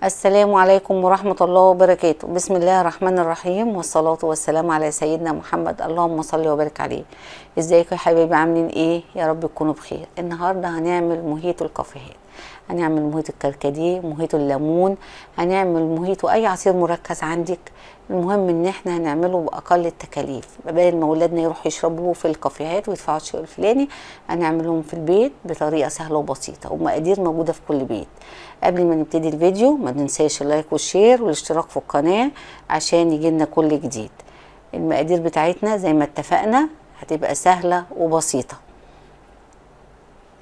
السلام عليكم ورحمة الله وبركاته. بسم الله الرحمن الرحيم، والصلاة والسلام على سيدنا محمد، اللهم صل وبارك عليه. ازيكم يا حبايبي، عاملين ايه؟ يا رب تكونوا بخير. النهاردة هنعمل موهيتو الكافيهات، هنعمل موهيتو الكركديه، موهيتو الليمون، هنعمل موهيتو اي عصير مركز عندك. المهم ان احنا هنعمله باقل التكاليف، بدل ما ولادنا يروحوا يشربوه في الكافيهات ويدفعوا الشيء الفلاني، هنعملهم في البيت بطريقه سهله وبسيطه، ومقادير موجوده في كل بيت. قبل ما نبتدي الفيديو ما ننساش اللايك والشير والاشتراك في القناه عشان يجيلنا كل جديد. المقادير بتاعتنا زي ما اتفقنا هتبقى سهله وبسيطه،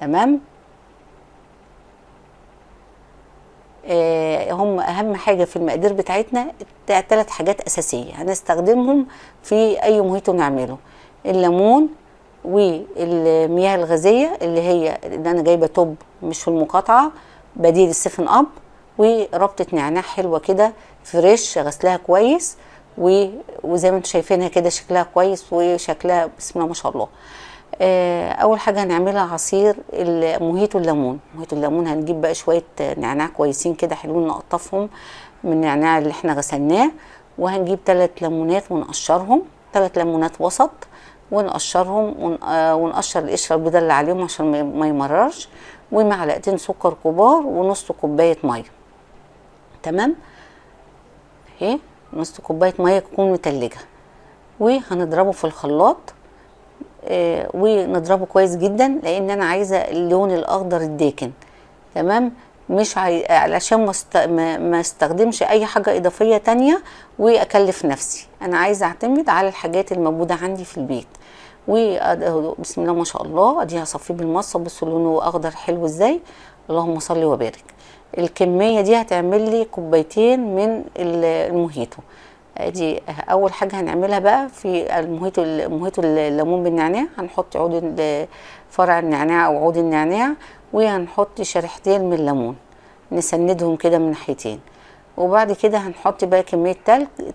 تمام. هم اهم حاجه في المقادير بتاعتنا 3 حاجات اساسيه هنستخدمهم في اي موهيتو نعمله: الليمون، والمياه الغازيه اللي هي اللي انا جايبه توب مش في المقاطعه بديل السفن اب، وربطه نعناع حلوه كده فريش غسلها كويس، وزي ما انتم شايفينها كده شكلها كويس وشكلها بسم الله ما شاء الله. اول حاجه هنعملها عصير موهيتو الليمون. موهيتو الليمون هنجيب بقى شويه نعناع كويسين كده حلوين نقطفهم من النعناع اللي احنا غسلناه، وهنجيب 3 ليمونات ونقشرهم، 3 ليمونات وسط ونقشرهم، ونقشر القشره البيضاء اللي عليهم عشان ما يمررش، ومعلقتين سكر كبار، ونص كوبايه ميه، تمام. اهي نص كوبايه ميه تكون متلجه، وهنضربه في الخلاط. ونضربه كويس جدا لان انا عايزه اللون الاخضر الداكن، تمام. مش علشان ما استخدمش اي حاجه اضافيه تانية واكلف نفسي، انا عايزه اعتمد على الحاجات الموجوده عندي في البيت. وبسم الله ما شاء الله ادي هصفيه بالمصه، بصوا لونه اخضر حلو ازاي، اللهم صل وبارك. الكميه دي هتعمل لي كوبايتين من الموهيتو. دي اول حاجه هنعملها بقى في الموهيتو الليمون بالنعناع. هنحط عود فرع النعناع او عود النعناع، وهنحط شريحتين من الليمون نسندهم كده من ناحيتين، وبعد كده هنحط بقى كميه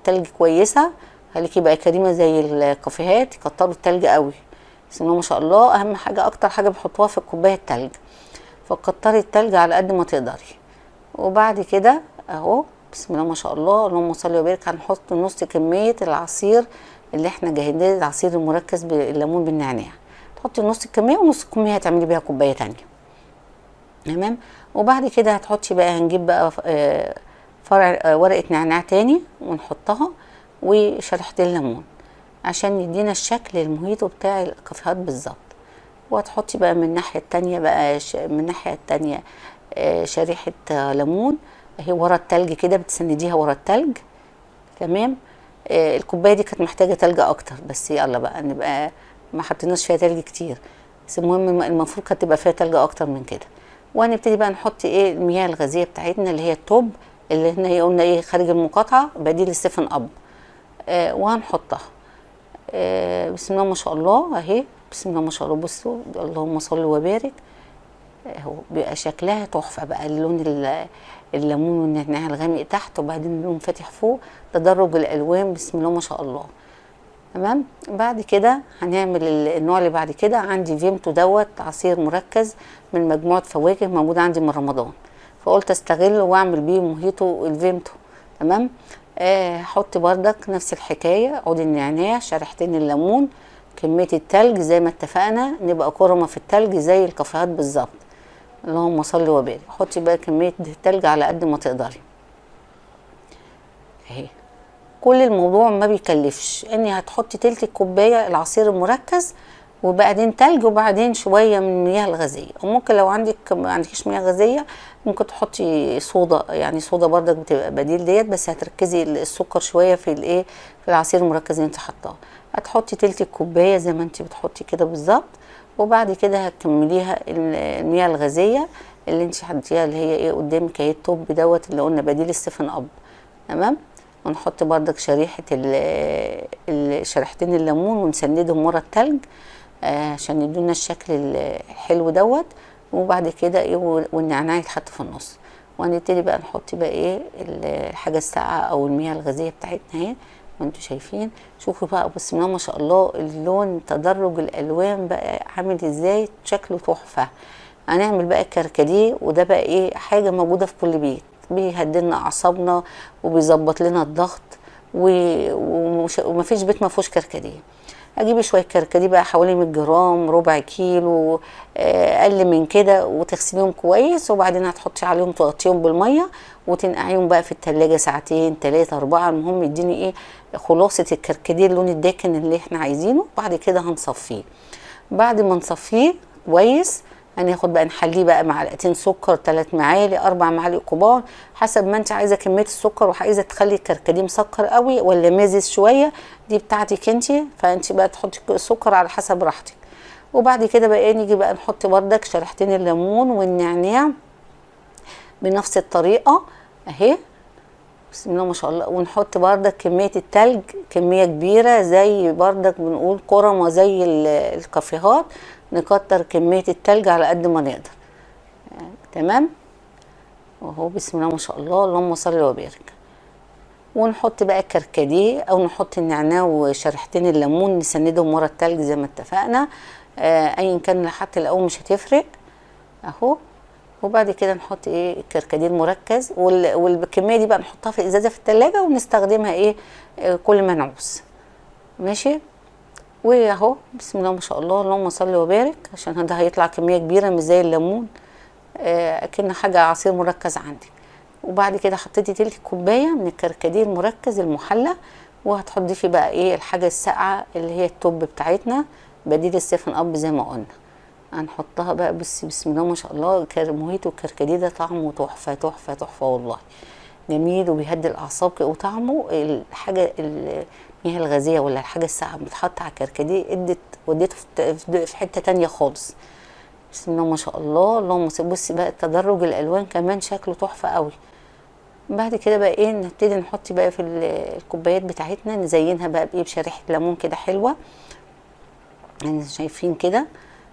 تلج كويسه، خليكي بقى كريمه زي الكافيهات، كتروا التلج قوي بسم الله ما شاء الله. اهم حاجه اكتر حاجه بحطوها في الكوبايه التلج، فكتري التلج على قد ما تقدري. وبعد كده اهو بسم الله ما شاء الله اللهم صل وبارك هنحط نص كميه العصير اللي احنا جاهزين، العصير المركز بالليمون بالنعناع. تحطي نص الكميه، ونص الكميه هتعملي بيها كوبايه تانية، تمام. وبعد كده هتحطي بقى، هنجيب بقى فرع ورقه نعناع تاني ونحطها، وشريحتين ليمون عشان يدينا الشكل الموهيتو بتاع الكافيهات بالظبط. وهتحطي بقى من الناحيه التانية بقى من الناحيه التانية شريحه ليمون اهي ورا التلج كده، بتسنديها ورا التلج، تمام. الكوبايه دي كانت محتاجه تلج اكتر، بس يلا بقى نبقى ما حطيناش فيها تلج كتير، بس المهم المفروض كانت تبقى فيها تلج اكتر من كده. وهنبتدي بقى نحط ايه المياه الغازيه بتاعتنا اللي هي التوب، اللي احنا قلنا ايه خارج المقاطعه بديل السفن اب. وهنحطها بسم الله ما شاء الله اهي، بسم الله ما شاء الله. بصوا اللهم صل وبارك، اهو بيبقى شكلها تحفه بقى، اللون الليمون والنعناع الغامق تحت، وبعدين اللون فاتح فوق، تدرج الالوان بسم الله ما شاء الله، تمام. بعد كده هنعمل النوع اللي بعد كده. عندي فيمتو دوت عصير مركز من مجموعه فواكه موجوده عندي من رمضان، فقلت استغل واعمل بيه موهيتو الفيمتو، تمام. هحط بردك نفس الحكايه، عود النعناع، شريحتين الليمون، كميه التلج زي ما اتفقنا نبقى كرمه في التلج زي الكافيهات بالظبط، اللهم صل وبارك. حطي بقى كميه التلج على قد ما تقدري اهي. كل الموضوع ما بيكلفش، اني هتحطي تلت الكوبايه العصير المركز، وبعدين تلج، وبعدين شويه من المياه الغازيه. وممكن لو ما عندكيش مياه غازيه ممكن تحطي صودا، يعني صودا بردك بتبقى بديل ديت، بس هتركزي السكر شويه في الايه في العصير المركز اللي انت حطاه. هتحطي تلت الكوبايه زي ما انت بتحطي كده بالظبط، وبعد كده هتكمليها المياه الغازيه اللي انت حطيتيها اللي هي ايه قدامك اهي التوب دوت اللي قلنا بديل السفن اب، تمام. ونحط بردك شريحه شريحتين الليمون ونسندهم ورا التلج عشان يدونا الشكل الحلو دوت. وبعد كده ايه والنعناع يتحط في النص. وهنبتدي بقى نحط بقى ايه الحاجه الساقعه او المياه الغازيه بتاعتنا اهي، وانتوا شايفين. شوفوا بقى بسم الله ما شاء الله اللون، تدرج الالوان بقى عامل ازاي، شكله تحفه. هنعمل بقى الكركديه، وده بقى ايه حاجه موجوده في كل بيت، بيهدلنا اعصابنا وبيظبط لنا الضغط ومفيش بيت ما فيهوش كركديه. اجيب شويه كركديه بقى حوالي 100 جرام، ربع كيلو، اقل من كده، وتغسليهم كويس. وبعدين هتحطي عليهم تغطيهم بالميه وتنقعيهم بقى في التلاجة ساعتين 3 4. المهم يديني ايه خلاصه الكركديه، اللون الداكن اللي احنا عايزينه. بعد كده هنصفيه. بعد ما نصفيه كويس هناخد بقى نحليه بقى معلقتين سكر، 3 معالق 4 معالق كبار، حسب ما انت عايزه كميه السكر، وعايزه تخلي الكركديه مسكر قوي ولا مازز شويه، دي بتاعتك انت. فانت بقى تحطي السكر على حسب راحتك. وبعد كده بقى ايه نيجي بقى نحط بردك شريحتين الليمون والنعناع بنفس الطريقه اهي، بسم الله ما شاء الله. ونحط بردك كميه التلج كميه كبيره، زي بردك بنقول كرمه زي الكافيهات، نكتر كميه التلج على قد ما نقدر. تمام اهو، بسم الله ما شاء الله، اللهم صل وبارك. ونحط بقى الكركديه او نحط النعناع وشريحتين الليمون، نسندهم ورا التلج زي ما اتفقنا. ايا كان حتى الاول مش هتفرق اهو. وبعد كده نحط ايه الكركديه المركز، والكميه دي بقى نحطها في ازازه في التلاجة ونستخدمها ايه كل ما نعوز. ماشي. واهو بسم الله ما شاء الله، اللهم صل وبارك، عشان ده هيطلع كميه كبيره مش زي الليمون، اكن حاجه عصير مركز عندي. وبعد كده حطيتي تلت كوبايه من الكركديه المركز المحلى، وهتحطي فيه بقى ايه الحاجه الساقعه اللي هي التوب بتاعتنا، بديل السيفن اب زي ما قلنا. هنحطها بقى بسم الله ما شاء الله. موهيتو الكركديه ده طعمه تحفه تحفه تحفه والله، جميل وبيهدي الاعصاب. وطعمه الحاجه المياه الغازيه ولا الحاجه الساقعه بتتحط على الكركديه وديته في حته تانية خالص. بسم الله ما شاء الله، اللهم بصي بقى تدرج الالوان كمان شكله تحفه قوي. بعد كده بقى ايه نبتدي نحط بقى في الكوبايات بتاعتنا، نزينها بقى بايه بشريحه ليمون كده حلوه يعني شايفين كده.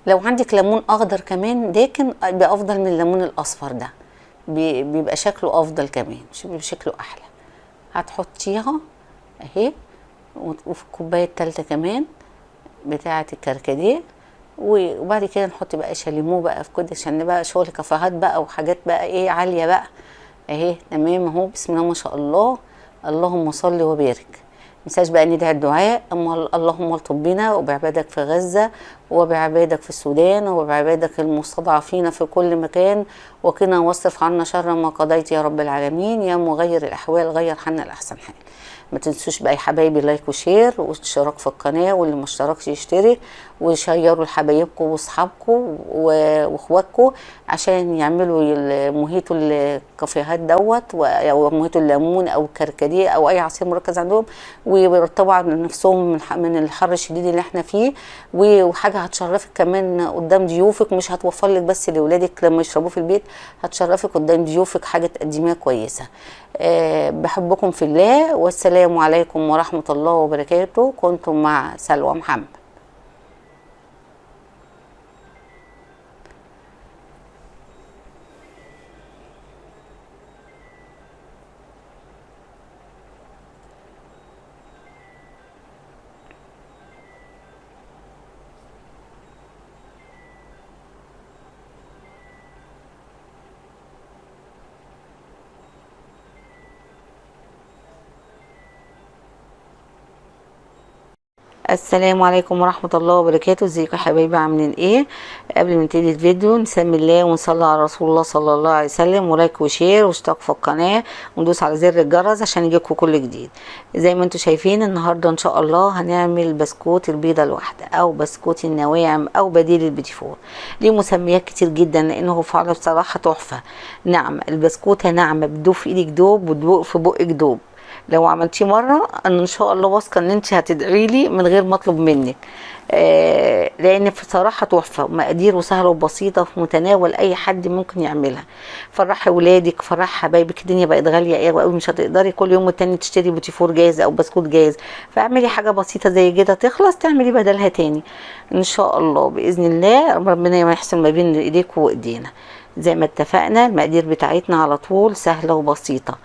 لو عندك ليمون اخضر كمان داكن يبقى افضل من الليمون الاصفر ده، بيبقى شكله افضل كمان، بيبقى شكله احلى. هتحطيها اهي. وفي الكوبايه التالتة كمان بتاعه الكركديه. وبعد كده نحط بقى شاليمو بقى في كده، عشان بقى شغل كافيهات بقى وحاجات بقى ايه عاليه بقى اهي. تمام اهو، بسم الله ما شاء الله، اللهم صل وبارك. منساش بقى ندعي الدعاء، اللهم الطب بنا وبعبادك في غزه وبعبادك في السودان وبعبادك المستضعفين في كل مكان، وقنا واصرف عنا شر ما قضيت يا رب العالمين، يا مغير الاحوال غير حنا الاحسن حال. ما تنسوش بقى يا حبايبي لايك وشير واشتراك في القناه، واللي ما اشتركش يشترك، وشيروا لحبايبكم واصحابكم واخواتكم عشان يعملوا موهيتو الكافيهات دوت، او موهيتو الليمون او الكركديه او اي عصير مركز عندهم، ويرطبوا عن نفسهم من الحر الشديد اللي احنا فيه. وحاجه هتشرفك كمان قدام ضيوفك، مش هتوفر لك بس لاولادك لما يشربوه في البيت، هتشرفك قدام ضيوفك، حاجه تقدميها كويسه. بحبكم في الله، والسلام عليكم ورحمه الله وبركاته. كنتم مع سلوى محمد. السلام عليكم ورحمة الله وبركاته. ازيكم يا حبايبي عاملين ايه؟ قبل ما نبتدي الفيديو نسمي الله ونصلي على رسول الله صلى الله عليه وسلم، ولايك وشير واشتراك في القناة، وندوس على زر الجرس عشان يجيلكوا كل جديد. زي ما انتم شايفين النهاردة ان شاء الله هنعمل بسكوت البيضة الواحدة او بسكوت النواعم او بديل البيتي فور. ليه مسميات كتير جدا لانه فعلا بصراحة تحفة. نعم البسكوتة ناعمة، بتدوب في ايدك دوب وتدوب في بقك دوب، لو عملتيه مره انا ان شاء الله واثقه ان انت هتدعي لي من غير ما اطلب منك. لان بصراحه تحفه، مقاديره سهله وبسيطه في متناول اي حد ممكن يعملها. فرحي ولادك، فرحي حبايبك، الدنيا بقت غاليه قوي قوي، مش هتقدري كل يوم والتاني تشتري بوتي فور جاهز او بسكوت جاهز. فاعملي حاجه بسيطه زي كده تخلص تعملي بدلها تاني ان شاء الله باذن الله. ربنا ما يحسن ما بين ايديكم وايدينا. زي ما اتفقنا المقادير بتاعتنا على طول سهله وبسيطه.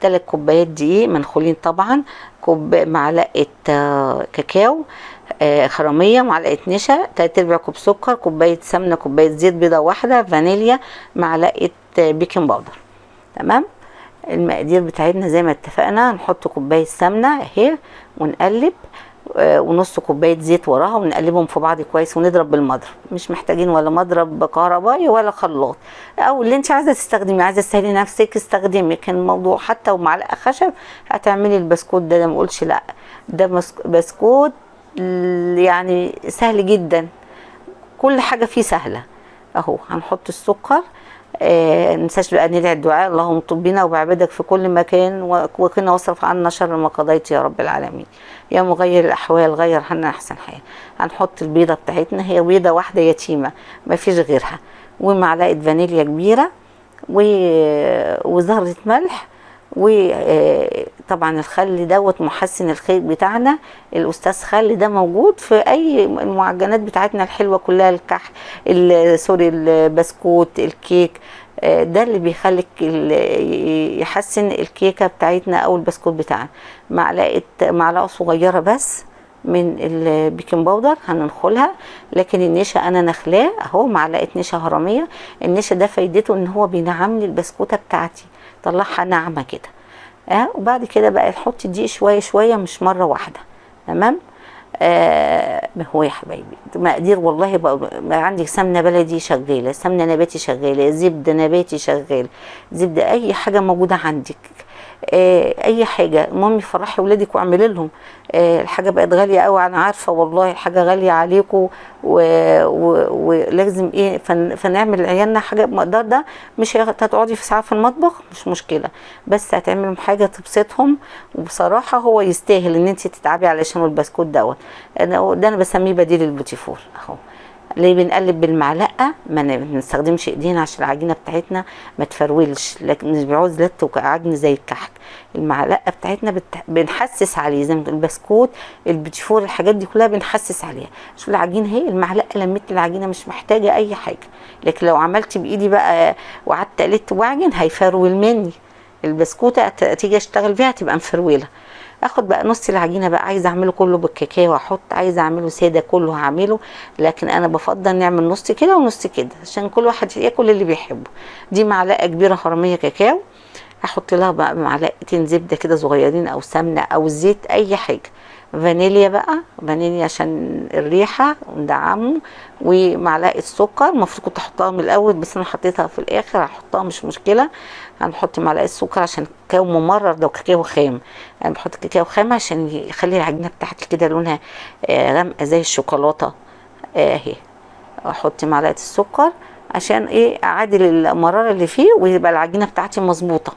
3 كوبايات دقيق منخولين طبعا، معلقه كاكاو خراميه، معلقه نشا، 3/4 كوب سكر، كوبايه سمنه، كوبايه زيت، بيضه واحده، فانيليا، معلقه بيكنج باودر. تمام. المقادير بتاعتنا زي ما اتفقنا، نحط كوبايه سمنه اهي ونقلب، ونص كوبايه زيت وراها، ونقلبهم في بعض كويس ونضرب بالمضرب. مش محتاجين ولا مضرب كهربائي ولا خلاط، او اللي انت عايزه تستخدمي، عايزه تسهلي نفسك استخدمي. كان الموضوع حتى ومعلقه خشب هتعملي البسكوت ده ما اقولش لا. ده بسكوت يعني سهل جدا، كل حاجه فيه سهله. اهو هنحط السكر. ننساش بقى ندعي الدعاء: اللهم طب بنا وبعبدك في كل مكان وقنا واصرف عنا شر ما قضيت يا رب العالمين، يا مغير الاحوال غير عنا احسن حال. هنحط البيضه بتاعتنا، هي بيضه واحده يتيمه ما فيش غيرها، ومعلقه فانيليا كبيره، وذره ملح، وطبعا الخل دوت محسن الخير بتاعنا. الاستاذ خل ده موجود في اي المعجنات بتاعتنا الحلوه كلها، سوري البسكوت، الكيك. ده اللي بيخليك يحسن الكيكه بتاعتنا او البسكوت بتاعنا. معلقه صغيره بس من البيكنج باودر هننخلها. لكن النشا انا نخلاه اهو، معلقه نشا هرميه. النشا ده فايدته ان هو بينعم لي البسكوته بتاعتي، طلعها ناعمه كده. وبعد كده بقى نحط الدقيق شويه شويه مش مره واحده. تمام. هو يا حبايبي مقادير والله بقى عندك سمنه بلدي شغاله، سمنه نباتي شغاله، زبده نباتي شغاله، زبده اي حاجه موجوده عندك. اي حاجه، المهم فرحي ولادك واعملي لهم. الحاجه بقت غاليه قوي انا عارفه والله، الحاجه غاليه عليكم، ولازم ايه فنعمل لعيالنا حاجه بمقدار ده. مش هتقعدي في ساعه في المطبخ مش مشكله، بس هتعملوا حاجه تبسطهم. وبصراحه هو يستاهل ان انت تتعبي علشان البسكوت دوت. انا بسميه بديل البوتيفور اهو. ليه بنقلب بالمعلقه؟ ما بنستخدمش ايدينا عشان العجينه بتاعتنا ما تفرولش، لكن مش بيعوز لت وعجن زي الكحك. المعلقه بتاعتنا بنحسس عليه زي البسكوت، البيتيفور، الحاجات دي كلها بنحسس عليها. شوف العجينه اهي، المعلقه لمت العجينه مش محتاجه اي حاجه. لكن لو عملت بايدي بقى وقعدت قلت واعجن هيفرول مني البسكوته، تيجي اشتغل فيها تبقى مفروله. اخد بقى نص العجينه بقى، عايزه اعمله كله بالكاكاو احط، عايزه اعمله ساده كله هعمله، لكن انا بفضل نعمل نص كده ونص كده عشان كل واحد ياكل اللي بيحبه. دي معلقه كبيره خرميه كاكاو، هحط لها بقى معلقتين زبده كده صغيرين او سمنه او زيت اي حاجه. فانيليا بقى، فانيليا عشان الريحه وندعمه، ومعلقه سكر. المفروض كنت احطها من الاول بس انا حطيتها في الاخر، هحطها مش مشكله. هنحط معلقه سكر عشان الكاكاو ممرر، ده كاكاو خام. انا بحط كاكاو خام عشان يخلي العجينه بتاعتي كده لونها غامقه زي الشوكولاته اهي. احط معلقه السكر عشان ايه اعادل المراره اللي فيه، ويبقى العجينه بتاعتي مظبوطه،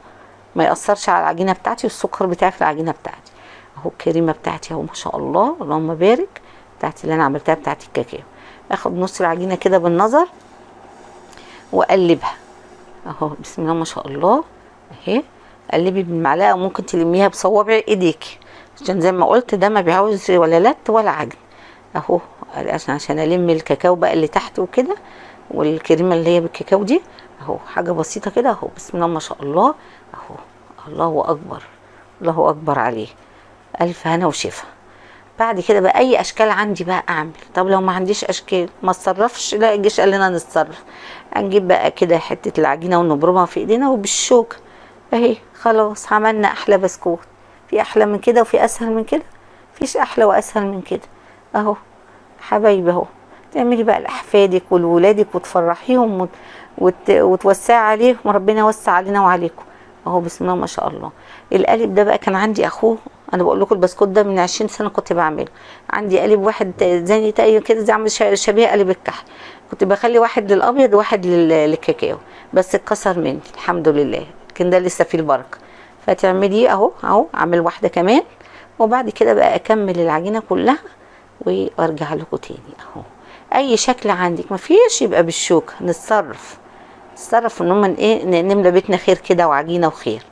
ما ياثرش على العجينه بتاعتي والسكر بتاعي في العجينه بتاعتي. اهو الكريمه بتاعتي اهو ما شاء الله اللهم بارك، بتاعتي اللي انا عملتها بتاعت الكاكاو. اخد نص العجينه كده بالنظر واقلبها اهو بسم الله ما شاء الله اهي. قلبي بالمعلقه، وممكن تلميها بصوابع ايديكي عشان زي ما قلت ده ما بيعوز ولا لت ولا عجن اهو، عشان الم الكاكاو بقى اللي تحت وكده، والكريمه اللي هي بالكاكاو دي اهو. حاجه بسيطه كده اهو بسم الله ما شاء الله اهو. الله اكبر، الله اكبر عليه، الف هنا وشفا. بعد كده بقى اي اشكال عندي بقى اعمل. طب لو ما عنديش اشكال ما اتصرفش، لا الجيش قال لنا نتصرف. هنجيب بقى كده حته العجينه ونبرمها في ايدينا وبالشوكه اهي، خلاص عملنا احلى بسكوت. في احلى من كده وفي اسهل من كده؟ مفيش احلى واسهل من كده اهو حبايبي اهو. تعملي بقى لاحفادك ولولادك وتفرحيهم وتوسعي عليهم، وربنا يوسع علينا وعليكم اهو بسم الله ما شاء الله. القالب ده بقى كان عندي اخوه، انا بقول لكم البسكوت ده من 20 سنه كنت بعمله. عندي قالب واحد زي كده زي عامل شبيه قالب الكحك، كنت بخلي واحد للابيض وواحد للكاكاو، بس اتكسر مني الحمد لله، لكن ده لسه فيه البركه. فتعملي اهو اعمل واحده كمان، وبعد كده بقى اكمل العجينه كلها وارجع لكم تاني. اهو اي شكل عندك مفيش يبقى بالشوكه، نتصرف ان هم ايه، نملى بيتنا خير كده وعجينه وخير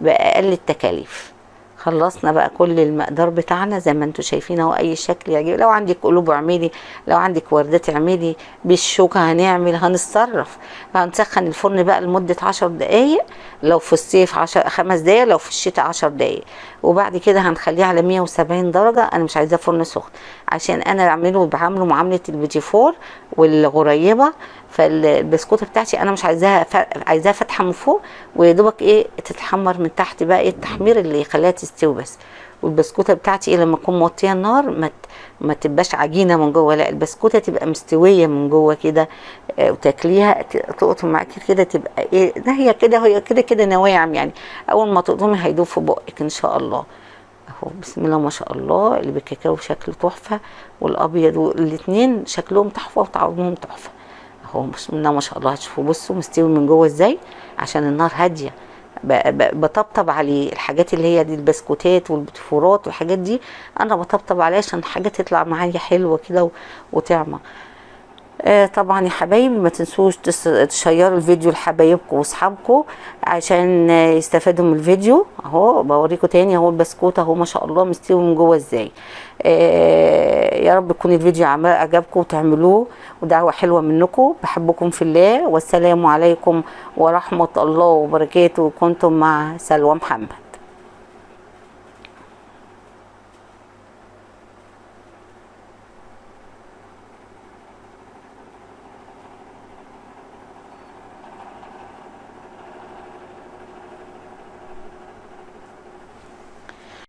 باقل التكاليف. خلصنا بقى كل المقدار بتاعنا زي ما انتم شايفين اهو. اي شكل يعجبك، لو عندك قلوب اعملي، لو عندك وردات اعملي، بالشوكه هنعمل، هنتصرف. هنسخن الفرن بقى لمده 10 دقايق، لو في الصيف 5 دقايق، لو في الشتاء 10 دقايق، وبعد كده هنخليه على 170 درجه. انا مش عايزاه فرن سخن عشان انا بعمله معامله البيتي فور والغريبه. فالبسكوته بتاعتي انا مش عايزاها فاتحه من فوق، ويا دوبك ايه تتحمر من تحت بقى، ايه التحمير اللي يخليها تستوي بس. والبسكوته بتاعتي ايه، لما اكون موطيه النار ما تبقاش عجينه من جوه، لا البسكوته تبقى مستويه من جوه كده. وتاكليها تقطم معاكي كده، تبقى ايه ده، هي كده كده نواعم يعني. اول ما تقطمي هيدوب في بقك ان شاء الله. اهو بسم الله ما شاء الله، اللي بالكاكاو شكله تحفه، والابيض، والاثنين شكلهم تحفه وطعمهم تحفه. اهو بسم الله ما شاء الله. هتشوفوا بصوا مستوي من جوه ازاي، عشان النار هاديه. بطبطب عليه الحاجات اللي هي دي، البسكوتات والبتفورات والحاجات دي، انا بطبطب عليها عشان الحاجه تطلع معايا حلوه كده وطعمه. طبعا يا حبايبي ما تنسوش تشيروا الفيديو لحبايبكم واصحابكم عشان يستفادوا من الفيديو. اهو بوريكم تاني اهو البسكوت اهو ما شاء الله مستوي من جوه ازاي. يا رب يكون الفيديو عجبكم وتعملوه، ودعوه حلوه منكم. بحبكم في الله، والسلام عليكم ورحمه الله وبركاته. كنتم مع سلوى محمد.